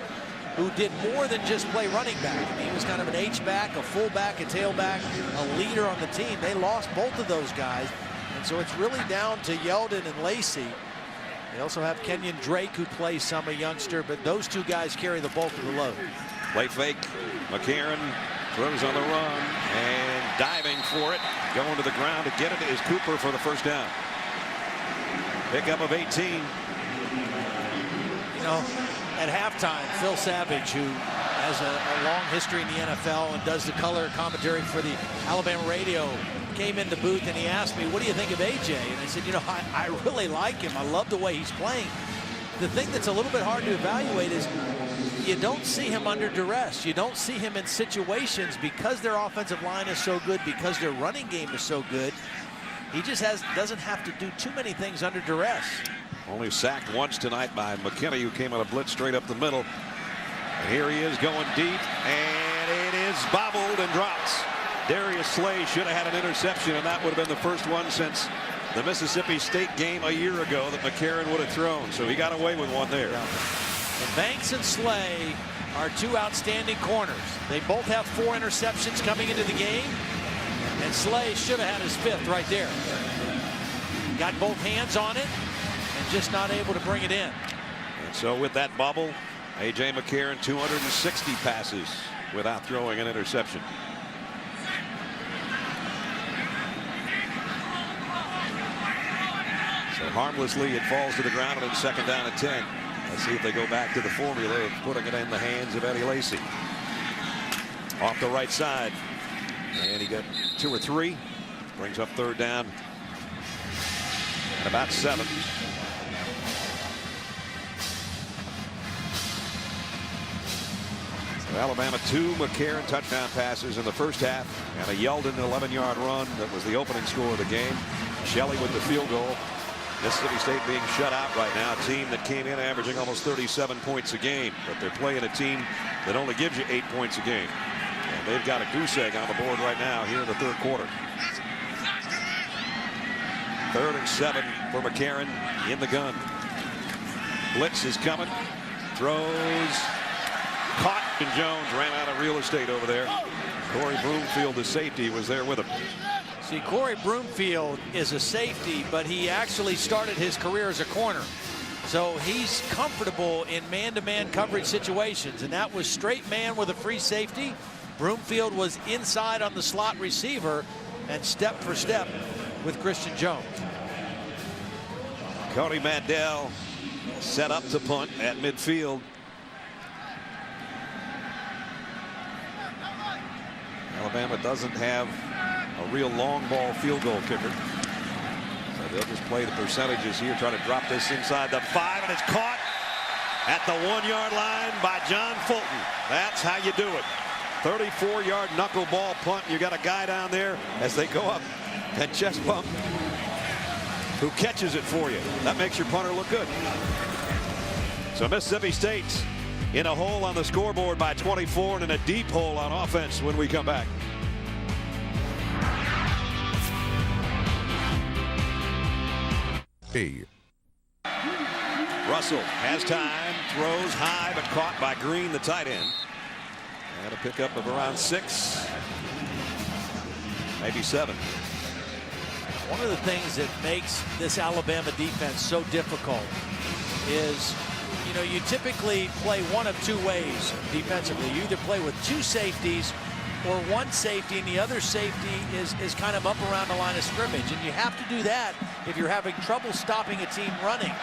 who did more than just play running back. I mean, he was kind of an H-back, a fullback, a tailback, a leader on the team. They lost both of those guys, and so it's really down to Yeldon and Lacy. They also have Kenyon Drake, who plays some, a youngster, but those 2 guys carry the bulk of the load. Play fake. McCarron throws on the run and diving for it. Going to the ground to get it is Cooper for the 1st down. Pickup of 18. You know, at halftime, Phil Savage, who has a long history in the NFL and does the color commentary for the Alabama radio, came in the booth and he asked me, what do you think of AJ? And I said, you know, I really like him. I love the way he's playing. The thing that's a little bit hard to evaluate is you don't see him under duress. You don't see him in situations because their offensive line is so good, because their running game is so good. He just doesn't have to do too many things under duress. Only sacked once tonight by McKinney, who came on a blitz straight up the middle. And here he is going deep, and it is bobbled and drops. Darius Slay should have had an interception, and that would have been the first one since the Mississippi State game a year ago that McCarron would have thrown. So he got away with one there. Yeah. And Banks and Slay are 2 outstanding corners. They both have 4 interceptions coming into the game. And Slay should have had his 5th right there. Got both hands on it and just not able to bring it in. And so with that bubble, A.J. McCarron 260 passes without throwing an interception. So harmlessly it falls to the ground, and it's 2nd down and 10. Let's see if they go back to the formula of putting it in the hands of Eddie Lacy. Off the right side. And he got 2 or 3. Brings up 3rd down. And about 7. So Alabama 2 McCarron touchdown passes in the first half. And a Yeldon 11-yard run that was the opening score of the game. Shelley with the field goal. Mississippi State being shut out right now. A team that came in averaging almost 37 points a game. But they're playing a team that only gives you 8 points a game. And they've got a goose egg on the board right now here in the 3rd quarter. 3rd and 7 for McCarron in the gun. Blitz is coming. Throws. Caught, and Jones ran out of real estate over there. Corey Broomfield, the safety, was there with him. See, Corey Broomfield is a safety, but he actually started his career as a corner. So he's comfortable in man-to-man coverage situations, and that was straight man with a free safety. Broomfield was inside on the slot receiver and step for step with Christian Jones. Cody Mandel set up to punt at midfield. Alabama doesn't have a real long ball field goal kicker. So they'll just play the percentages here, try to drop this inside the 5, and it's caught at the 1-yard line by John Fulton. That's how you do it. 34-yard knuckleball punt. You got a guy down there as they go up and chest bump who catches it for you. That makes your punter look good. So Mississippi State's in a hole on the scoreboard by 24 and in a deep hole on offense when we come back. Russell has time, throws high, but caught by Green, the tight end. And a pickup of around 6, maybe 7. One of the things that makes this Alabama defense so difficult is, you know, you typically play one of 2 ways defensively. You either play with 2 safeties or 1 safety, and the other safety is kind of up around the line of scrimmage. And you have to do that if you're having trouble stopping a team running.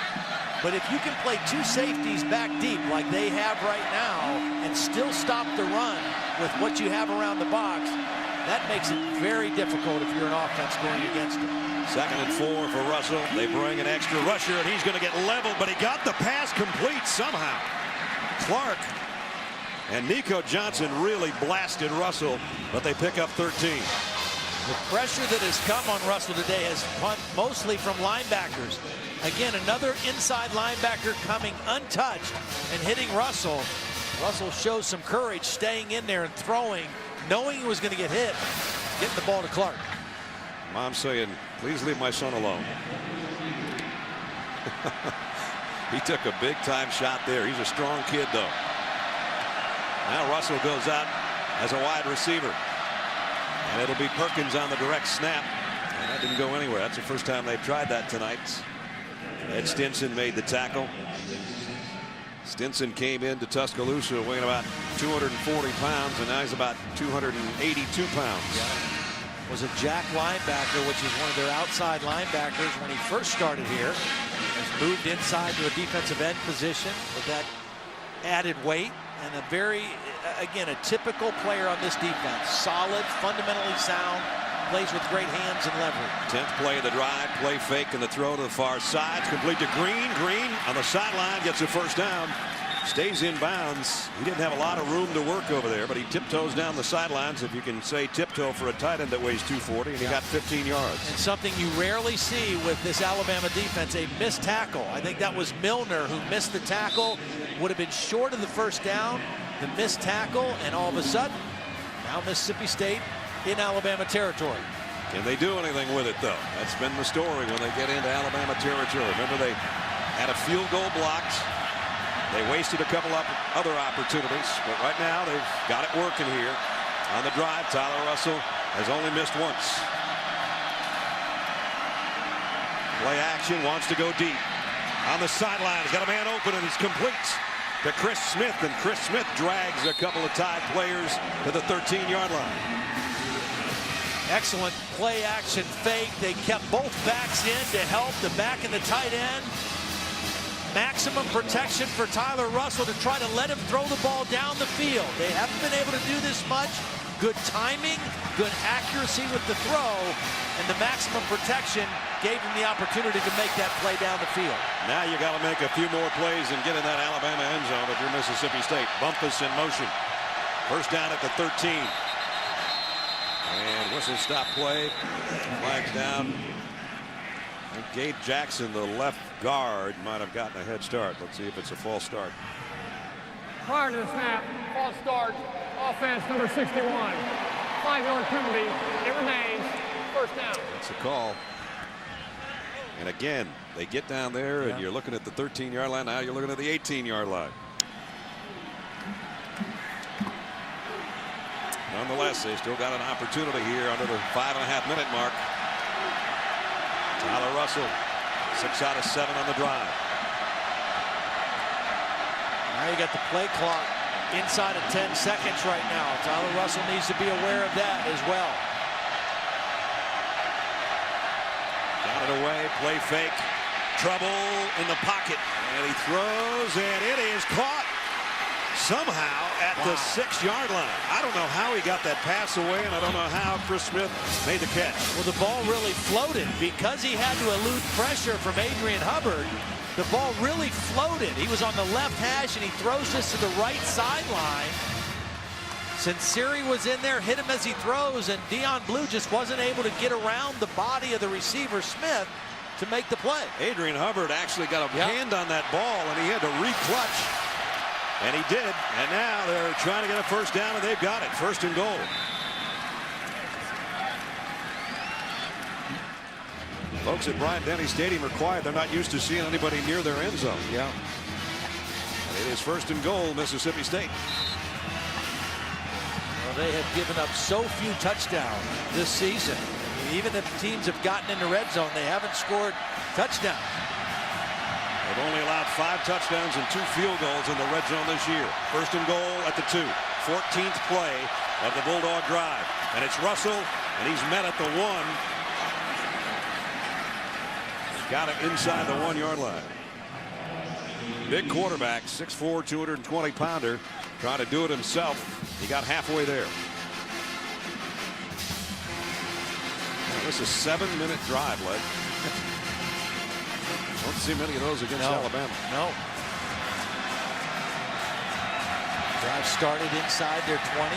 But if you can play 2 safeties back deep like they have right now and still stop the run with what you have around the box, that makes it very difficult if you're an offense going against it. 2nd and 4 for Russell. They bring an extra rusher, and he's going to get leveled, but he got the pass complete somehow. Clark and Nico Johnson really blasted Russell, but they pick up 13. The pressure that has come on Russell today has come mostly from linebackers. Again, another inside linebacker coming untouched and hitting Russell. Russell shows some courage staying in there and throwing, knowing he was going to get hit, getting the ball to Clark. Mom saying, please leave my son alone. He took a big time shot there. He's a strong kid, though. Now Russell goes out as a wide receiver. And it'll be Perkins on the direct snap. And that didn't go anywhere. That's the first time they've tried that tonight. Ed Stinson made the tackle. Stinson came into Tuscaloosa weighing about 240 pounds, and now he's about 282 pounds. Yeah. Was a jack linebacker, which is one of their outside linebackers when he first started here. Has moved inside to a defensive end position with that added weight, and a very, again, a typical player on this defense. Solid, fundamentally sound, plays with great hands and leverage. 10th play of the drive, play fake and the throw to the far side. It's complete to Green. Green on the sideline gets a first down. Stays in bounds. He didn't have a lot of room to work over there, but he tiptoes down the sidelines, if you can say tiptoe for a tight end that weighs 240, and he got 15 yards. And something you rarely see with this Alabama defense, a missed tackle. I think that was Milner who missed the tackle. Would have been short of the first down, the missed tackle, and all of a sudden, now Mississippi State in Alabama territory. Can they do anything with it, though? That's been the story when they get into Alabama territory. Remember, they had a field goal blocked. They wasted a couple of other opportunities, but right now they've got it working here. On the drive, Tyler Russell has only missed once. Play action, wants to go deep. On the sideline, he's got a man open, and it's complete to Chris Smith, and Chris Smith drags a couple of Tide players to the 13-yard line. Excellent play action fake. They kept both backs in to help the back and the tight end. Maximum protection for Tyler Russell to try to let him throw the ball down the field. They haven't been able to do this much. Good timing, good accuracy with the throw, and the maximum protection gave him the opportunity to make that play down the field. Now you got to make a few more plays and get in that Alabama end zone if you're Mississippi State. Bumpus in motion. First down at the 13. And whistle stop play. Flags down. And Gabe Jackson, the left guard, might have gotten a head start. Let's see if it's a false start. Prior to the snap, false start, offense number 61. 5-yard penalty. It remains first down. That's a call. And again, they get down there, and you're looking at the 13-yard line. Now you're looking at the 18-yard line. Nonetheless, they still got an opportunity here under the 5.5-minute mark. Tyler Russell, 6 out of 7 on the drive. Now you got the play clock inside of 10 seconds right now. Tyler Russell needs to be aware of that as well. Got it away, play fake, trouble in the pocket, and he throws, and it is caught somehow at the 6-yard line. I don't know how he got that pass away, and I don't know how Chris Smith made the catch. Well, the ball really floated because he had to elude pressure from Adrian Hubbard. The ball really floated. He was on the left hash, and he throws this to the right sideline. Since Siri was in there, hit him as he throws, and Dion Blue just wasn't able to get around the body of the receiver, Smith, to make the play. Adrian Hubbard actually got a hand on that ball, and he had to re-clutch, and he did. And now they're trying to get a first down, and they've got it. First and goal. Folks at Bryant-Denny Stadium are quiet. They're not used to seeing anybody near their end zone. Yeah. It is first and goal, Mississippi State. Well, they have given up so few touchdowns this season. I mean, even if teams have gotten into red zone, they haven't scored touchdowns. They've only allowed 5 touchdowns and 2 field goals in the red zone this year. First and goal at the 2. 14th play of the Bulldog drive. And it's Russell, and he's met at the 1. Got it inside the 1-yard line. Big quarterback, 6'4", 220-pounder, trying to do it himself. He got halfway there. Now, this is a 7-minute drive, Leg. Don't see many of those against Alabama. No. Drive started inside their 20.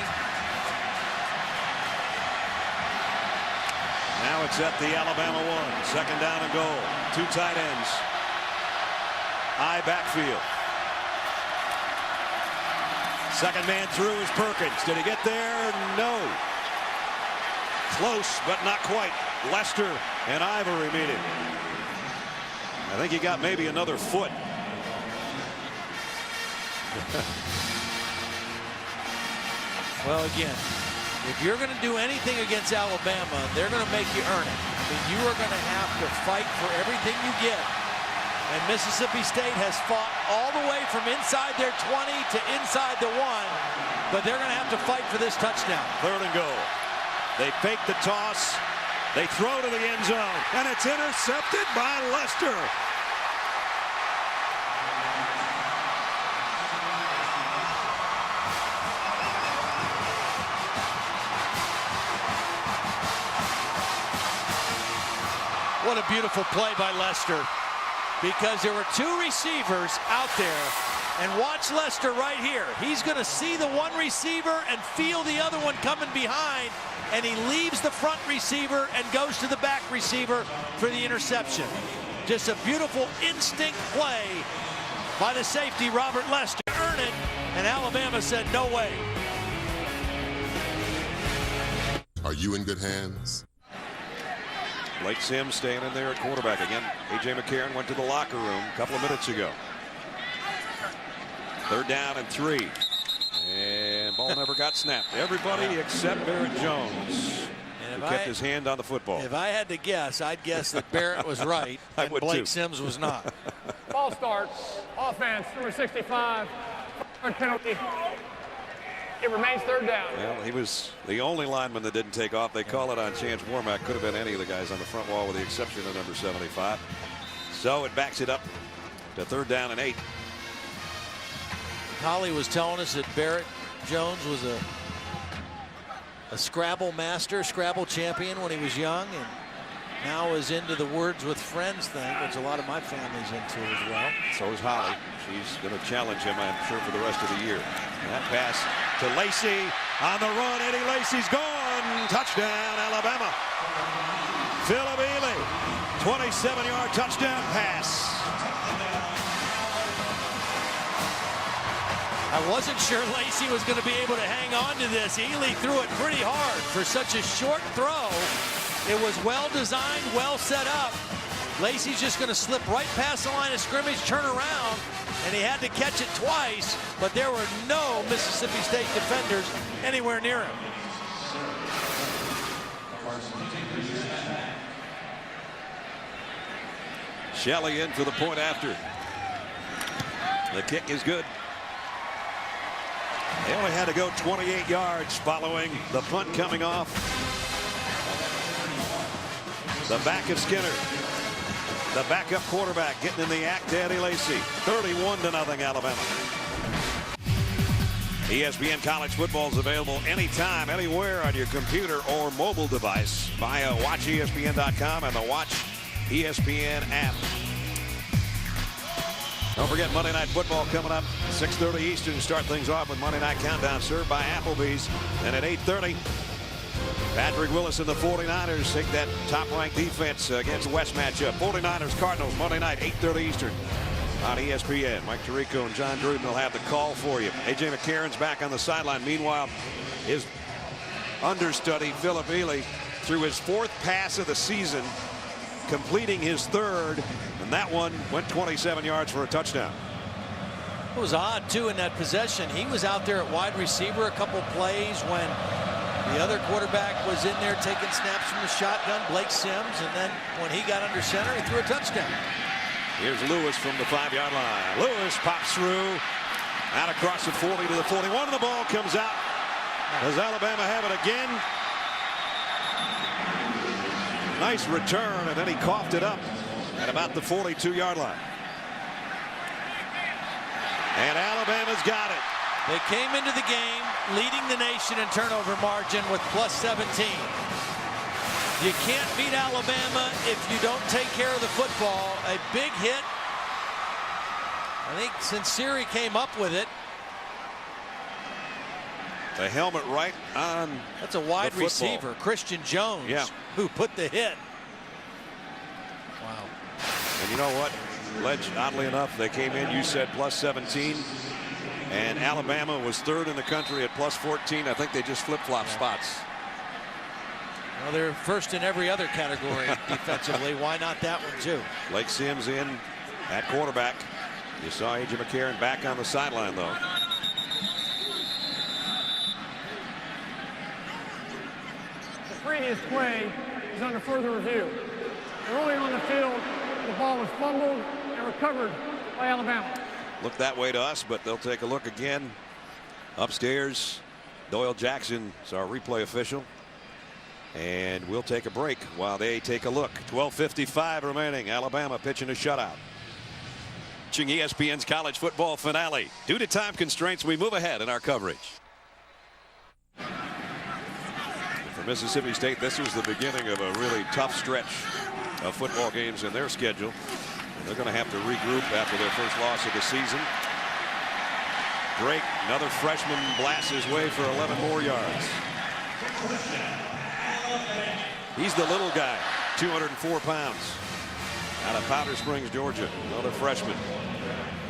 Now it's at the Alabama 1. Second down and goal. 2 tight ends. High backfield. Second man through is Perkins. Did he get there? No. Close, but not quite. Lester and Ivory meet him. I think he got maybe another foot. Well, again, if you're going to do anything against Alabama, they're going to make you earn it. I mean, you are going to have to fight for everything you get. And Mississippi State has fought all the way from inside their 20 to inside the 1. But they're going to have to fight for this touchdown. Third and goal. They fake the toss. They throw to the end zone. And it's intercepted by Lester. What a beautiful play by Lester, because there were 2 receivers out there, and watch Lester right here. He's going to see the one receiver and feel the other one coming behind, and he leaves the front receiver and goes to the back receiver for the interception. Just a beautiful instinct play by the safety, Robert Lester. Earn it, and Alabama said no way. Are you in good hands? Blake Sims staying in there at quarterback again. A.J. McCarron went to the locker room a couple of minutes ago. Third down and 3. And ball never got got snapped. Everybody except Barrett Jones, who kept his hand on the football. If I had to guess, I'd guess that Barrett was right and Blake Sims was not. Ball starts. Offense, number 65. Penalty. It remains third down. Well, he was the only lineman that didn't take off. They call it on Chance Warmack. Could have been any of the guys on the front wall with the exception of number 75. So it backs it up to 3rd down and 8. Holly was telling us that Barrett Jones was a Scrabble master, Scrabble champion when he was young, and now is into the words with friends thing, which a lot of my family's into as well. So is Holly. She's going to challenge him, I'm sure, for the rest of the year. That pass to Lacey on the run. Eddie Lacy's gone. Touchdown, Alabama. Philip Ely, 27-yard touchdown pass. I wasn't sure Lacey was going to be able to hang on to this. Ely threw it pretty hard for such a short throw. It was well designed, well set up. Lacey's just going to slip right past the line of scrimmage, turn around, and he had to catch it twice, but there were no Mississippi State defenders anywhere near him. Shelley in for the point after. The kick is good. They only had to go 28 yards following the punt coming off the back of Skinner. The backup quarterback getting in the act to Eddie Lacy. 31-0 Alabama. ESPN College Football is available anytime, anywhere on your computer or mobile device via WatchESPN.com and the Watch ESPN app. Don't forget Monday Night Football coming up 6:30 Eastern. Start things off with Monday Night Countdown served by Applebee's. And at 8:30, Patrick Willis and the 49ers take that top-ranked defense against the West matchup. 49ers Cardinals Monday night 8:30 Eastern on ESPN. Mike Tirico and John Gruden will have the call for you. A.J. McCarron's back on the sideline. Meanwhile, his understudy Philip Ely threw his 4th pass of the season, completing his 3rd, and that one went 27 yards for a touchdown. It was odd too in that possession. He was out there at wide receiver a couple plays when the other quarterback was in there taking snaps from the shotgun, Blake Sims, and then when he got under center, he threw a touchdown. Here's Lewis from the 5-yard line. Lewis pops through out across the 40 to the 41, and the ball comes out. Does Alabama have it again? Nice return, and then he coughed it up at about the 42-yard line. And Alabama's got it. They came into the game leading the nation in turnover margin with plus 17. You can't beat Alabama if you don't take care of the football. A big hit. I think Sinceri came up with it. The helmet right on. That's a wide receiver, Christian Jones, who put the hit. Wow. And you know what, Ledge, oddly enough, they came in, you said plus 17, and Alabama was 3rd in the country at plus 14. I think they just flip-flop spots. Well, they're 1st in every other category defensively. Why not that one too? Blake Sims in at quarterback. You saw A.J. McCarron back on the sideline, though. The previous play is under further review. Early on the field, the ball was fumbled and recovered by Alabama. Look that way to us, but they'll take a look again. Upstairs, Doyle Jackson is our replay official. And we'll take a break while they take a look. 12:55 remaining. Alabama pitching a shutout. Watching ESPN's college football finale. Due to time constraints, we move ahead in our coverage. For Mississippi State, this was the beginning of a really tough stretch of football games in their schedule. And they're going to have to regroup after their first loss of the season. Drake, another freshman, blasts his way for 11 more yards. He's the little guy, 204 pounds, out of Powder Springs, Georgia. Another freshman.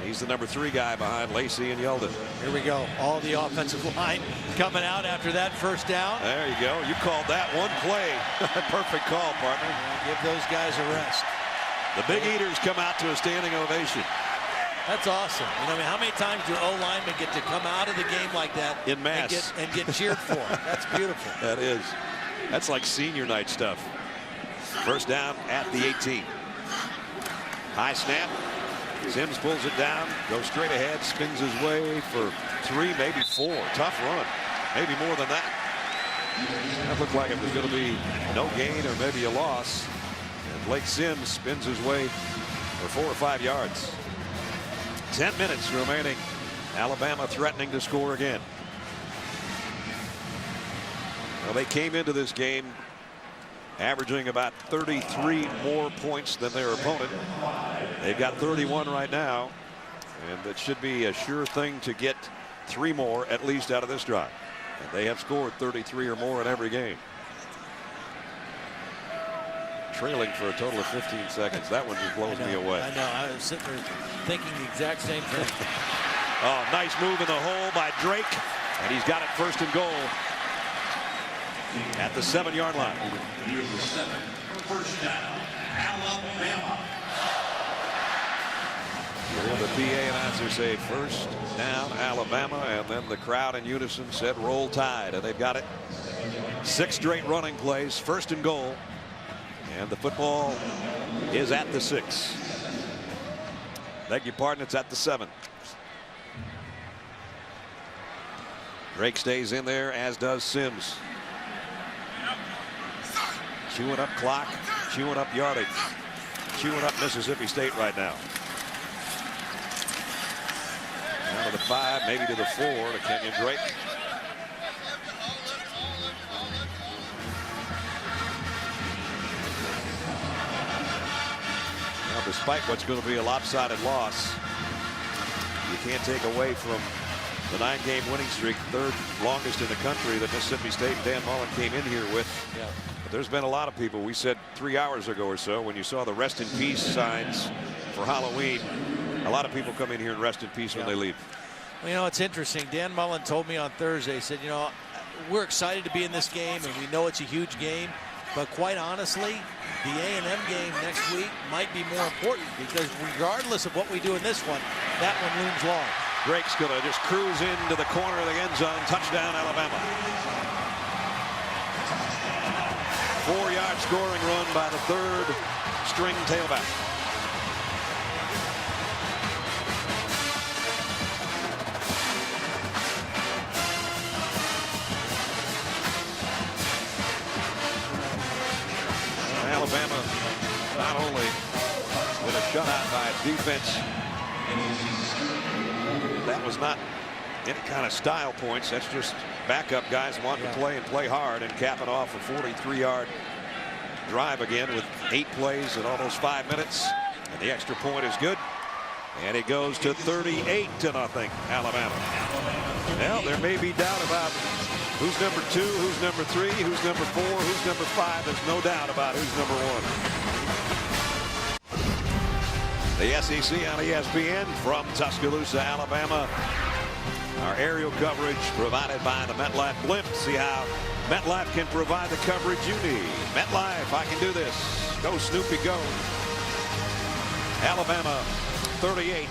He's the number 3 guy behind Lacey and Yeldon. Here we go. All the offensive line coming out after that first down. There you go. You called that one play. Perfect call, partner. Give those guys a rest. The Big Eaters come out to a standing ovation. That's awesome. You know, I mean, how many times do O-linemen get to come out of the game like that in mass and get cheered for? That's beautiful. That is. That's like senior night stuff. First down at the 18. High snap. Sims pulls it down, goes straight ahead, spins his way for 3, maybe 4. Tough run. Maybe more than that. That looked like it was going to be no gain or maybe a loss. And Blake Sims spins his way for 4 or 5 yards. 10 minutes remaining. Alabama threatening to score again. Well, they came into this game averaging about 33 more points than their opponent. They've got 31 right now, and it should be a sure thing to get 3 more at least out of this drive. And they have scored 33 or more in every game. Trailing for a total of 15 seconds. That one just blows me away. I know. I was sitting there thinking the exact same thing. Oh, nice move in the hole by Drake, and he's got it first and goal at the 7-yard line. First down, Alabama. You hear the PA announcer say first down Alabama, and then the crowd in unison said roll tide, and they've got it. 6 straight running plays, first and goal, and the football is at the 6. Beg your pardon, it's at the 7. Drake stays in there, as does Sims. Chewing up clock, chewing up yardage, chewing up Mississippi State right now. Down to the 5, maybe to the 4 to Kenyon Drake. Now, despite what's going to be a lopsided loss, you can't take away from the 9-game winning streak, 3rd longest in the country, that Mississippi State and Dan Mullen came in here with. Yeah. But there's been a lot of people. We said 3 hours ago or so, when you saw the rest in peace signs for Halloween, a lot of people come in here and rest in peace when they leave. Well, you know, it's interesting. Dan Mullen told me on Thursday, he said, you know, we're excited to be in this game, and we know it's a huge game. But quite honestly, the A&M game next week might be more important, because regardless of what we do in this one, that one looms large. Drake's going to just cruise into the corner of the end zone. Touchdown, Alabama. 4-yard scoring run by the 3rd string tailback. Alabama not only with a shutout by a defense that was not any kind of style points. That's just backup guys wanting to play and play hard, and capping off a 43-yard drive again with 8 plays in almost 5 minutes. And the extra point is good. And it goes to 38-0 Alabama. Well, there may be doubt about who's number 2, who's number 3, who's number 4, who's number 5. There's no doubt about who's number 1. The SEC on ESPN from Tuscaloosa, Alabama. Our aerial coverage provided by the MetLife Blimp. See how MetLife can provide the coverage you need. MetLife, I can do this. Go Snoopy, go. Alabama 38.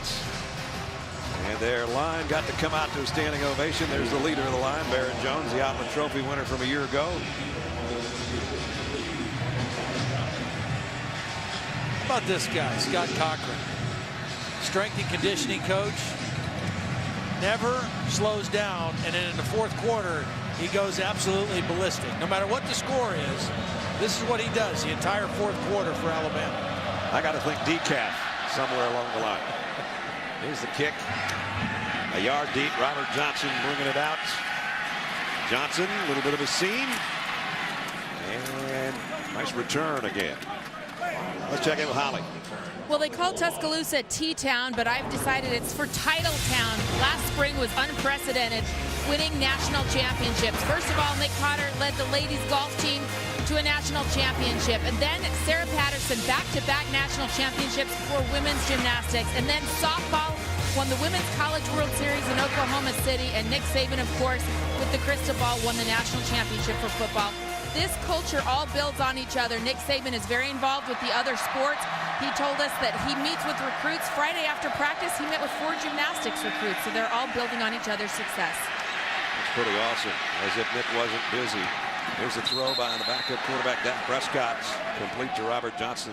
And their line got to come out to a standing ovation. There's the leader of the line, Barrett Jones, the Outland Trophy winner from a year ago. How about this guy, Scott Cochran? Strength and conditioning coach. Never slows down, and then in the 4th quarter, he goes absolutely ballistic. No matter what the score is, this is what he does the entire 4th quarter for Alabama. I got to think decaf somewhere along the line. Here's the kick. A yard deep. Robert Johnson bringing it out. Johnson, a little bit of a seam. And nice return again. Let's check in with Holly. Well, they call Tuscaloosa T-Town, but I've decided it's for Title Town. Last spring was unprecedented, winning national championships. First of all, Nick Potter led the ladies golf team to a national championship. And then Sarah Patterson, back-to-back national championships for women's gymnastics. And then softball won the Women's College World Series in Oklahoma City. And Nick Saban, of course, with the crystal ball, won the national championship for football. This culture all builds on each other. Nick Saban is very involved with the other sports. He told us that he meets with recruits. Friday after practice, he met with 4 gymnastics recruits, so they're all building on each other's success. It's pretty awesome, as if Nick wasn't busy. Here's a throw by the backup quarterback, Dak Prescott, complete to Robert Johnson.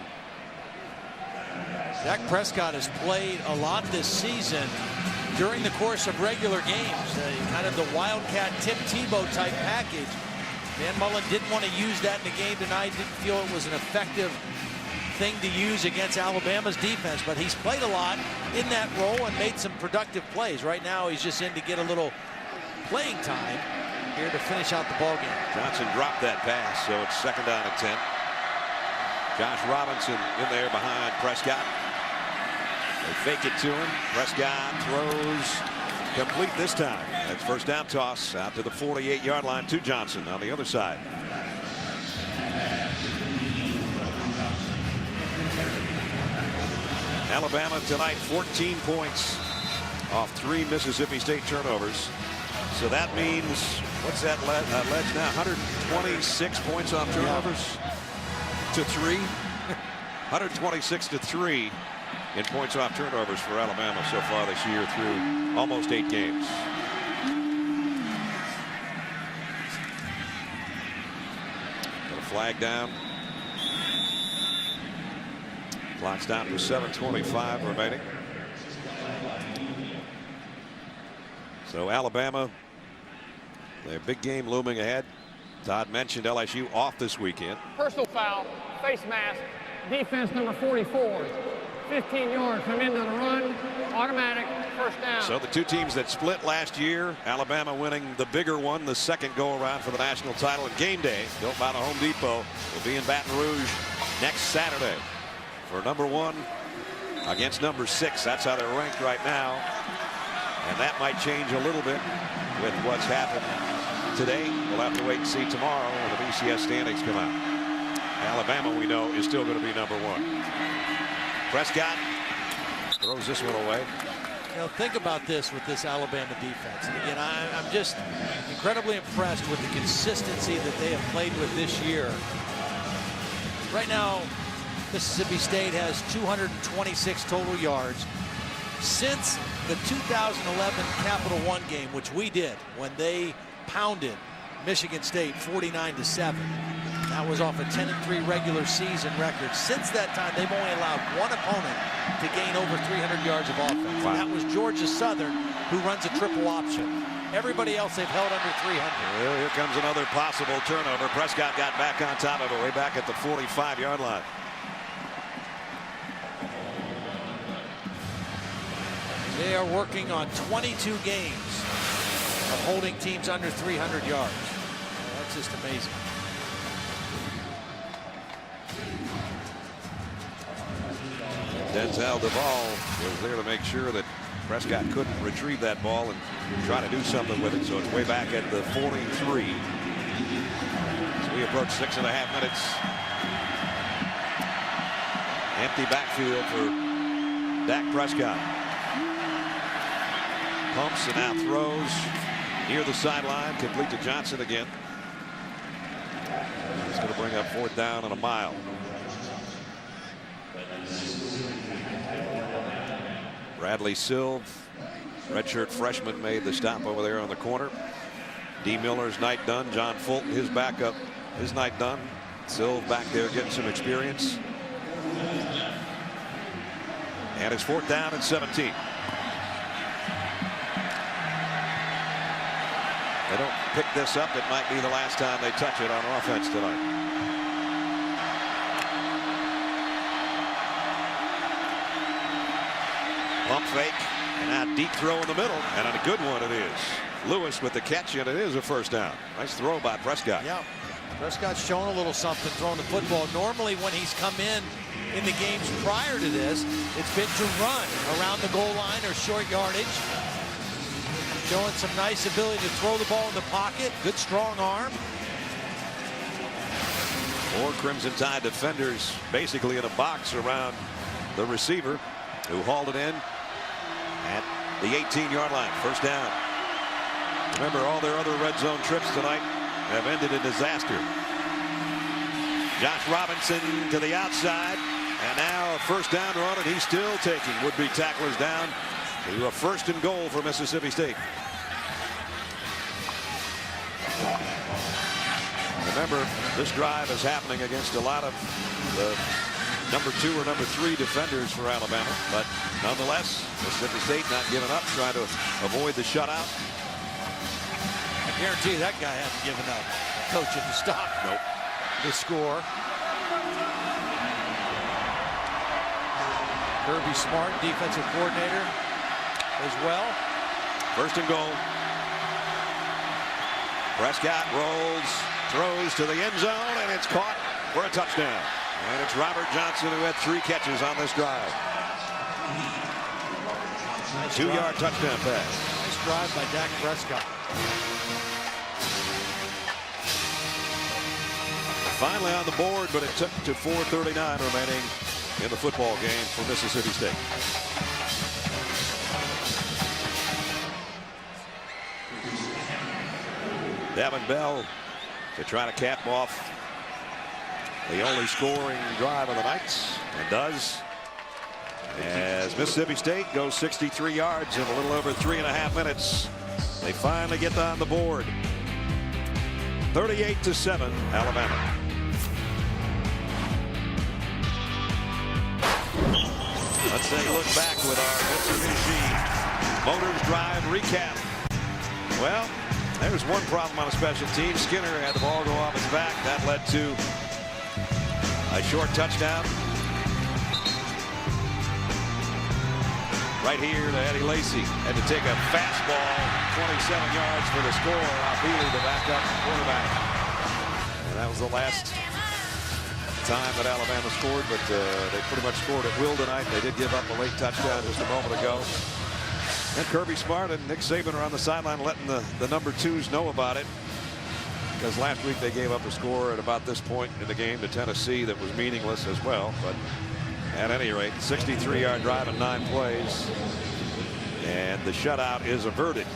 Dak Prescott has played a lot this season during the course of regular games. Kind of the Wildcat Tim Tebow type package. Dan Mullen didn't want to use that in the game tonight. Didn't feel it was an effective thing to use against Alabama's defense, but he's played a lot in that role and made some productive plays. Right now he's just in to get a little playing time here to finish out the ball game. Johnson dropped that pass, so it's 2nd down and 10. Josh Robinson in there behind Prescott. They fake it to him. Prescott throws complete this time. That's 1st down toss out to the 48-yard line to Johnson on the other side. Alabama tonight 14 points off 3 Mississippi State turnovers. So that means, what's that ledge now? 126 points off turnovers to 3. 126 to 3 in points off turnovers for Alabama so far this year through almost 8 games. Got a flag down. Clock's down to 7:25 remaining. So Alabama, their big game looming ahead. Todd mentioned LSU off this weekend. Personal foul, face mask, defense number 44. 15 yards from into the run, automatic, 1st down. So the 2 teams that split last year, Alabama winning the bigger one, the 2nd go-around for the national title. And game day, built by the Home Depot, will be in Baton Rouge next Saturday for number 1 against number 6. That's how they're ranked right now. And that might change a little bit with what's happened today. We'll have to wait and see tomorrow when the BCS standings come out. Alabama, we know, is still going to be number 1. Prescott throws this one away. You know, think about this with this Alabama defense. And again, I'm just incredibly impressed with the consistency that they have played with this year. Right now, Mississippi State has 226 total yards. Since the 2011 Capital One game, which we did when they pounded Michigan State 49-7. That was off a 10-3 regular season record. Since that time, they've only allowed 1 opponent to gain over 300 yards of offense. Wow. And that was Georgia Southern, who runs a triple option. Everybody else they've held under 300. Well, here comes another possible turnover. Prescott got back on top of it way back at the 45-yard line. They are working on 22 games of holding teams under 300 yards. That's just amazing. Denzel Duvall was there to make sure that Prescott couldn't retrieve that ball and try to do something with it. So it's way back at the 43. So we approach 6.5 minutes. Empty backfield for Dak Prescott. Pumps and now throws near the sideline, complete to Johnson again. It's going to bring up 4th down and a mile. Bradley Silv, redshirt freshman, made the stop over there on the corner. D. Miller's night done. John Fulton, his backup, his night done. Silv back there getting some experience. And it's 4th down and 17. They don't pick this up, it might be the last time they touch it on offense tonight. Pump fake, and now deep throw in the middle, and a good one it is. Lewis with the catch, and it is a 1st down. Nice throw by Prescott. Yeah, Prescott's shown a little something throwing the football. Normally when he's come in the games prior to this, it's been to run around the goal line or short yardage. Showing some nice ability to throw the ball in the pocket. Good strong arm. 4 Crimson Tide defenders basically in a box around the receiver, who hauled it in at the 18-yard line. 1st down. Remember, all their other red zone trips tonight have ended in disaster. Josh Robinson to the outside. And now a first down run, and he's still taking would-be tacklers down to a 1st and goal for Mississippi State. Remember, this drive is happening against a lot of the number 2 or number 3 defenders for Alabama, but nonetheless, Mississippi State not giving up, trying to avoid the shutout. I guarantee that guy hasn't given up. Coaching to stop. Nope. The score. Kirby Smart, defensive coordinator, as well. 1st and goal. Prescott rolls, throws to the end zone, and it's caught for a touchdown. And it's Robert Johnson, who had 3 catches on this drive. Nice 2-yard touchdown pass. Nice drive by Dak Prescott. Finally on the board, but it took to 4:39 remaining in the football game for Mississippi State. Devin Bell to try to cap off the only scoring drive of the night, and does, as Mississippi State goes 63 yards in a little over 3.5 minutes. They finally get on the board. 38-7, Alabama. Let's take a look back with our Mitsubishi Motors Drive recap. Well, there's one problem on a special team. Skinner had the ball go off his back. That led to a short touchdown. Right here to Eddie Lacy. Had to take a fastball 27 yards for the score. Bealey, the backup quarterback. And that was the last time that Alabama scored, but they pretty much scored at will tonight. They did give up a late touchdown just a moment ago. And Kirby Smart and Nick Saban are on the sideline letting the number 2s know about it, because last week they gave up a score at about this point in the game to Tennessee that was meaningless as well. But at any rate, 63-yard drive in 9 plays, and the shutout is averted.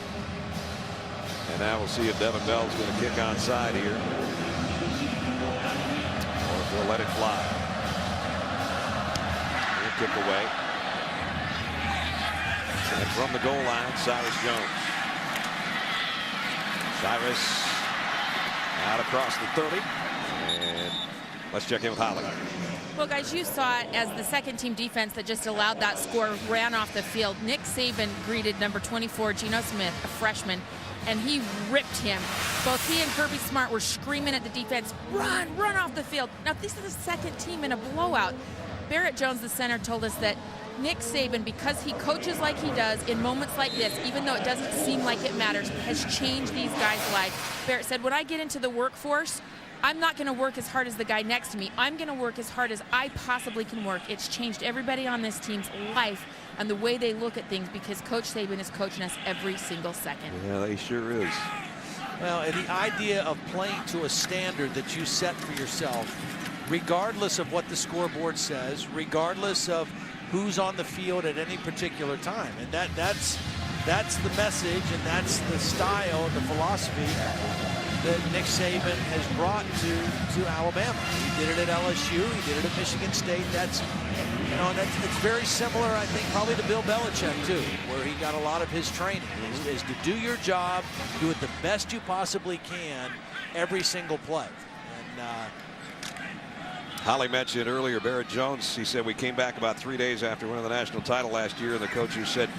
And now we'll see if Devin Bell's going to kick onside here, or if they'll let it fly. He'll kick away. And from the goal line, Cyrus Jones. Cyrus out across the 30. And let's check in with Holly. Well, guys, you saw it as the second-team defense that just allowed that score ran off the field. Nick Saban greeted number 24, Geno Smith, a freshman, and he ripped him. Both he and Kirby Smart were screaming at the defense, run off the field. Now, this is the second team in a blowout. Barrett Jones, the center, told us that Nick Saban, because he coaches like he does in moments like this, even though it doesn't seem like it matters, has changed these guys' lives. Barrett said, when I get into the workforce, I'm not going to work as hard as the guy next to me. I'm going to work as hard as I possibly can work. It's changed everybody on this team's life and the way they look at things, because Coach Saban is coaching us every single second. Yeah, he sure is. Well, and the idea of playing to a standard that you set for yourself, regardless of what the scoreboard says, regardless of who's on the field at any particular time. And that's the message, and that's the style and the philosophy that Nick Saban has brought to Alabama. He did it at LSU. He did it at Michigan State. That's it's very similar, I think, probably to Bill Belichick too, where he got a lot of his training is to do your job, do it the best you possibly can every single play. And Holly mentioned earlier Barrett Jones. He said we came back about 3 days after winning the national title last year, and the coaches said,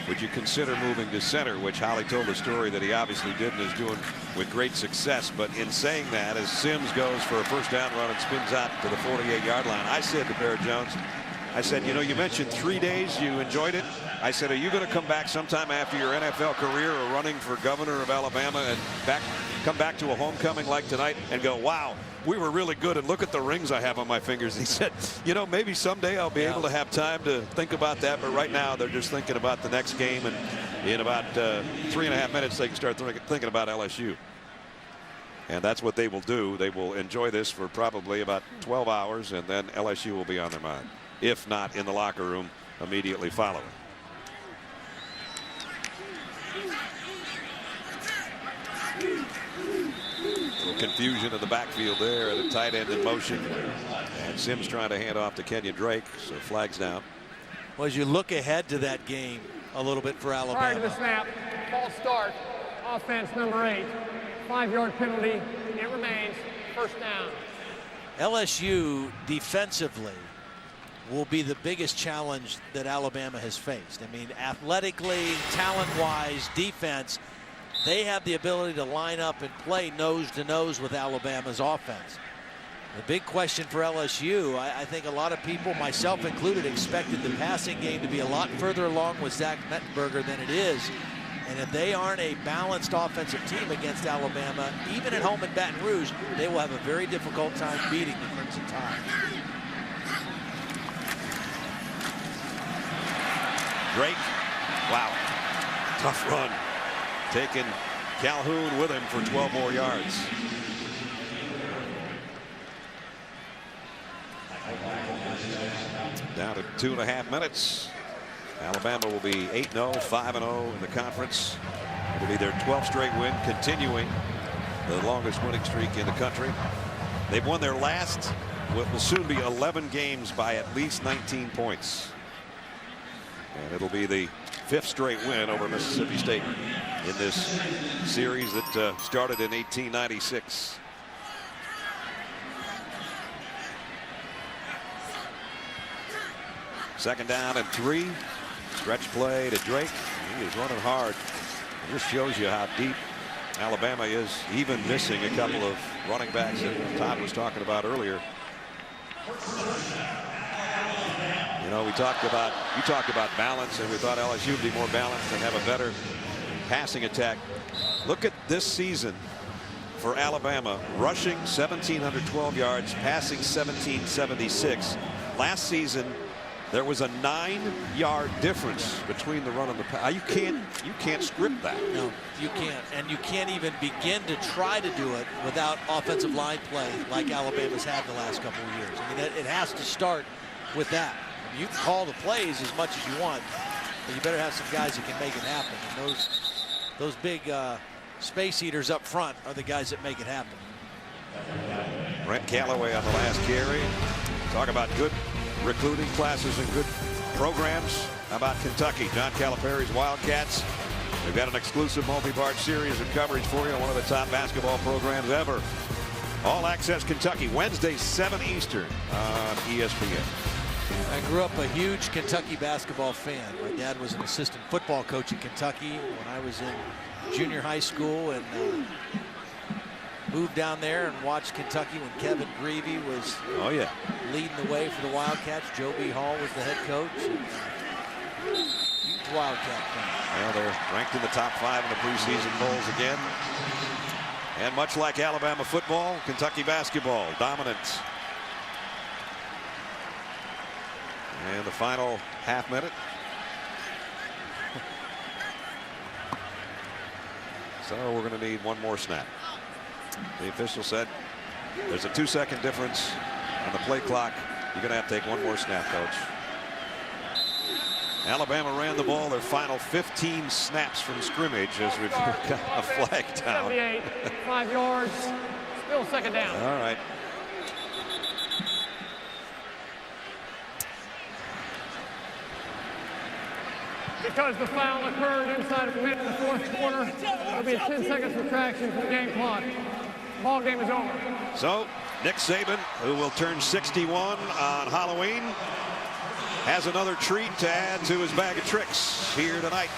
would you consider moving to center, which Holly told the story that he obviously did and is doing with great success. But in saying that, as Sims goes for a first down run and spins out to the 48-yard line, I said to Barrett Jones, I said, you mentioned 3 days, you enjoyed it. I said, are you going to come back sometime after your NFL career or running for governor of Alabama and come back to a homecoming like tonight and go, wow, we were really good, and look at the rings I have on my fingers. He said, maybe someday I'll be able to have time to think about that, but right now they're just thinking about the next game, and in about 3.5 minutes they can start thinking about LSU. And that's what they will do. They will enjoy this for probably about 12 hours, and then LSU will be on their mind, if not in the locker room immediately following. Little confusion in the backfield there, and a tight end in motion. And Sims trying to hand off to Kenyon Drake, so flags down. Well, as you look ahead to that game a little bit for Alabama. Prior to the snap, false start, offense number 8, 5-yard penalty. It remains first down. LSU defensively will be the biggest challenge that Alabama has faced. I mean, athletically, talent-wise, defense, they have the ability to line up and play nose-to-nose with Alabama's offense. The big question for LSU, I think a lot of people, myself included, expected the passing game to be a lot further along with Zach Mettenberger than it is. And if they aren't a balanced offensive team against Alabama, even at home in Baton Rouge, they will have a very difficult time beating the Crimson Tide. Drake, wow, tough run. Taking Calhoun with him for 12 more yards. Down to 2.5 minutes. Alabama will be 8-0, 5-0 in the conference. It'll be their 12th straight win, continuing the longest winning streak in the country. They've won their last, what will soon be 11 games by at least 19 points. And it'll be the 5th straight win over Mississippi State in this series that started in 1896. Second down and 3. Stretch play to Drake. He is running hard. It just shows you how deep Alabama is, even missing a couple of running backs that Todd was talking about earlier. You know, you talked about balance, and we thought LSU would be more balanced and have a better passing attack. Look at this season for Alabama: rushing 1,712 yards, passing 1,776. Last season, there was a 9-yard difference between the run and the pass. You can't script that. No, you can't, and you can't even begin to try to do it without offensive line play like Alabama's had the last couple of years. I mean, it has to start with that. I mean, you can call the plays as much as you want, but you better have some guys that can make it happen. And those big space eaters up front are the guys that make it happen. Brent Callaway on the last carry. Talk about good recruiting classes and good programs. How about Kentucky? John Calipari's Wildcats. We've got an exclusive multi-part series of coverage for you on one of the top basketball programs ever. All Access Kentucky, Wednesday, 7 Eastern on ESPN. I grew up a huge Kentucky basketball fan. My dad was an assistant football coach in Kentucky when I was in junior high school, and moved down there and watched Kentucky when Kevin Greavy was leading the way for the Wildcats. Joe B. Hall was the head coach. Huge Wildcat fan. Well, they're ranked in the top 5 in the preseason polls again. And much like Alabama football, Kentucky basketball dominant. And the final half minute. So we're going to need one more snap. The official said there's a 2-second difference on the play clock. You're going to have to take one more snap, Coach. Alabama ran the ball their final 15 snaps from scrimmage as we've got a flag down. 78, 5 yards, still second down. All right. Because the foul occurred inside of a minute in the fourth quarter, there'll be a 10-second retraction from the game clock. Ball game is over. So Nick Saban, who will turn 61 on Halloween, has another treat to add to his bag of tricks here tonight.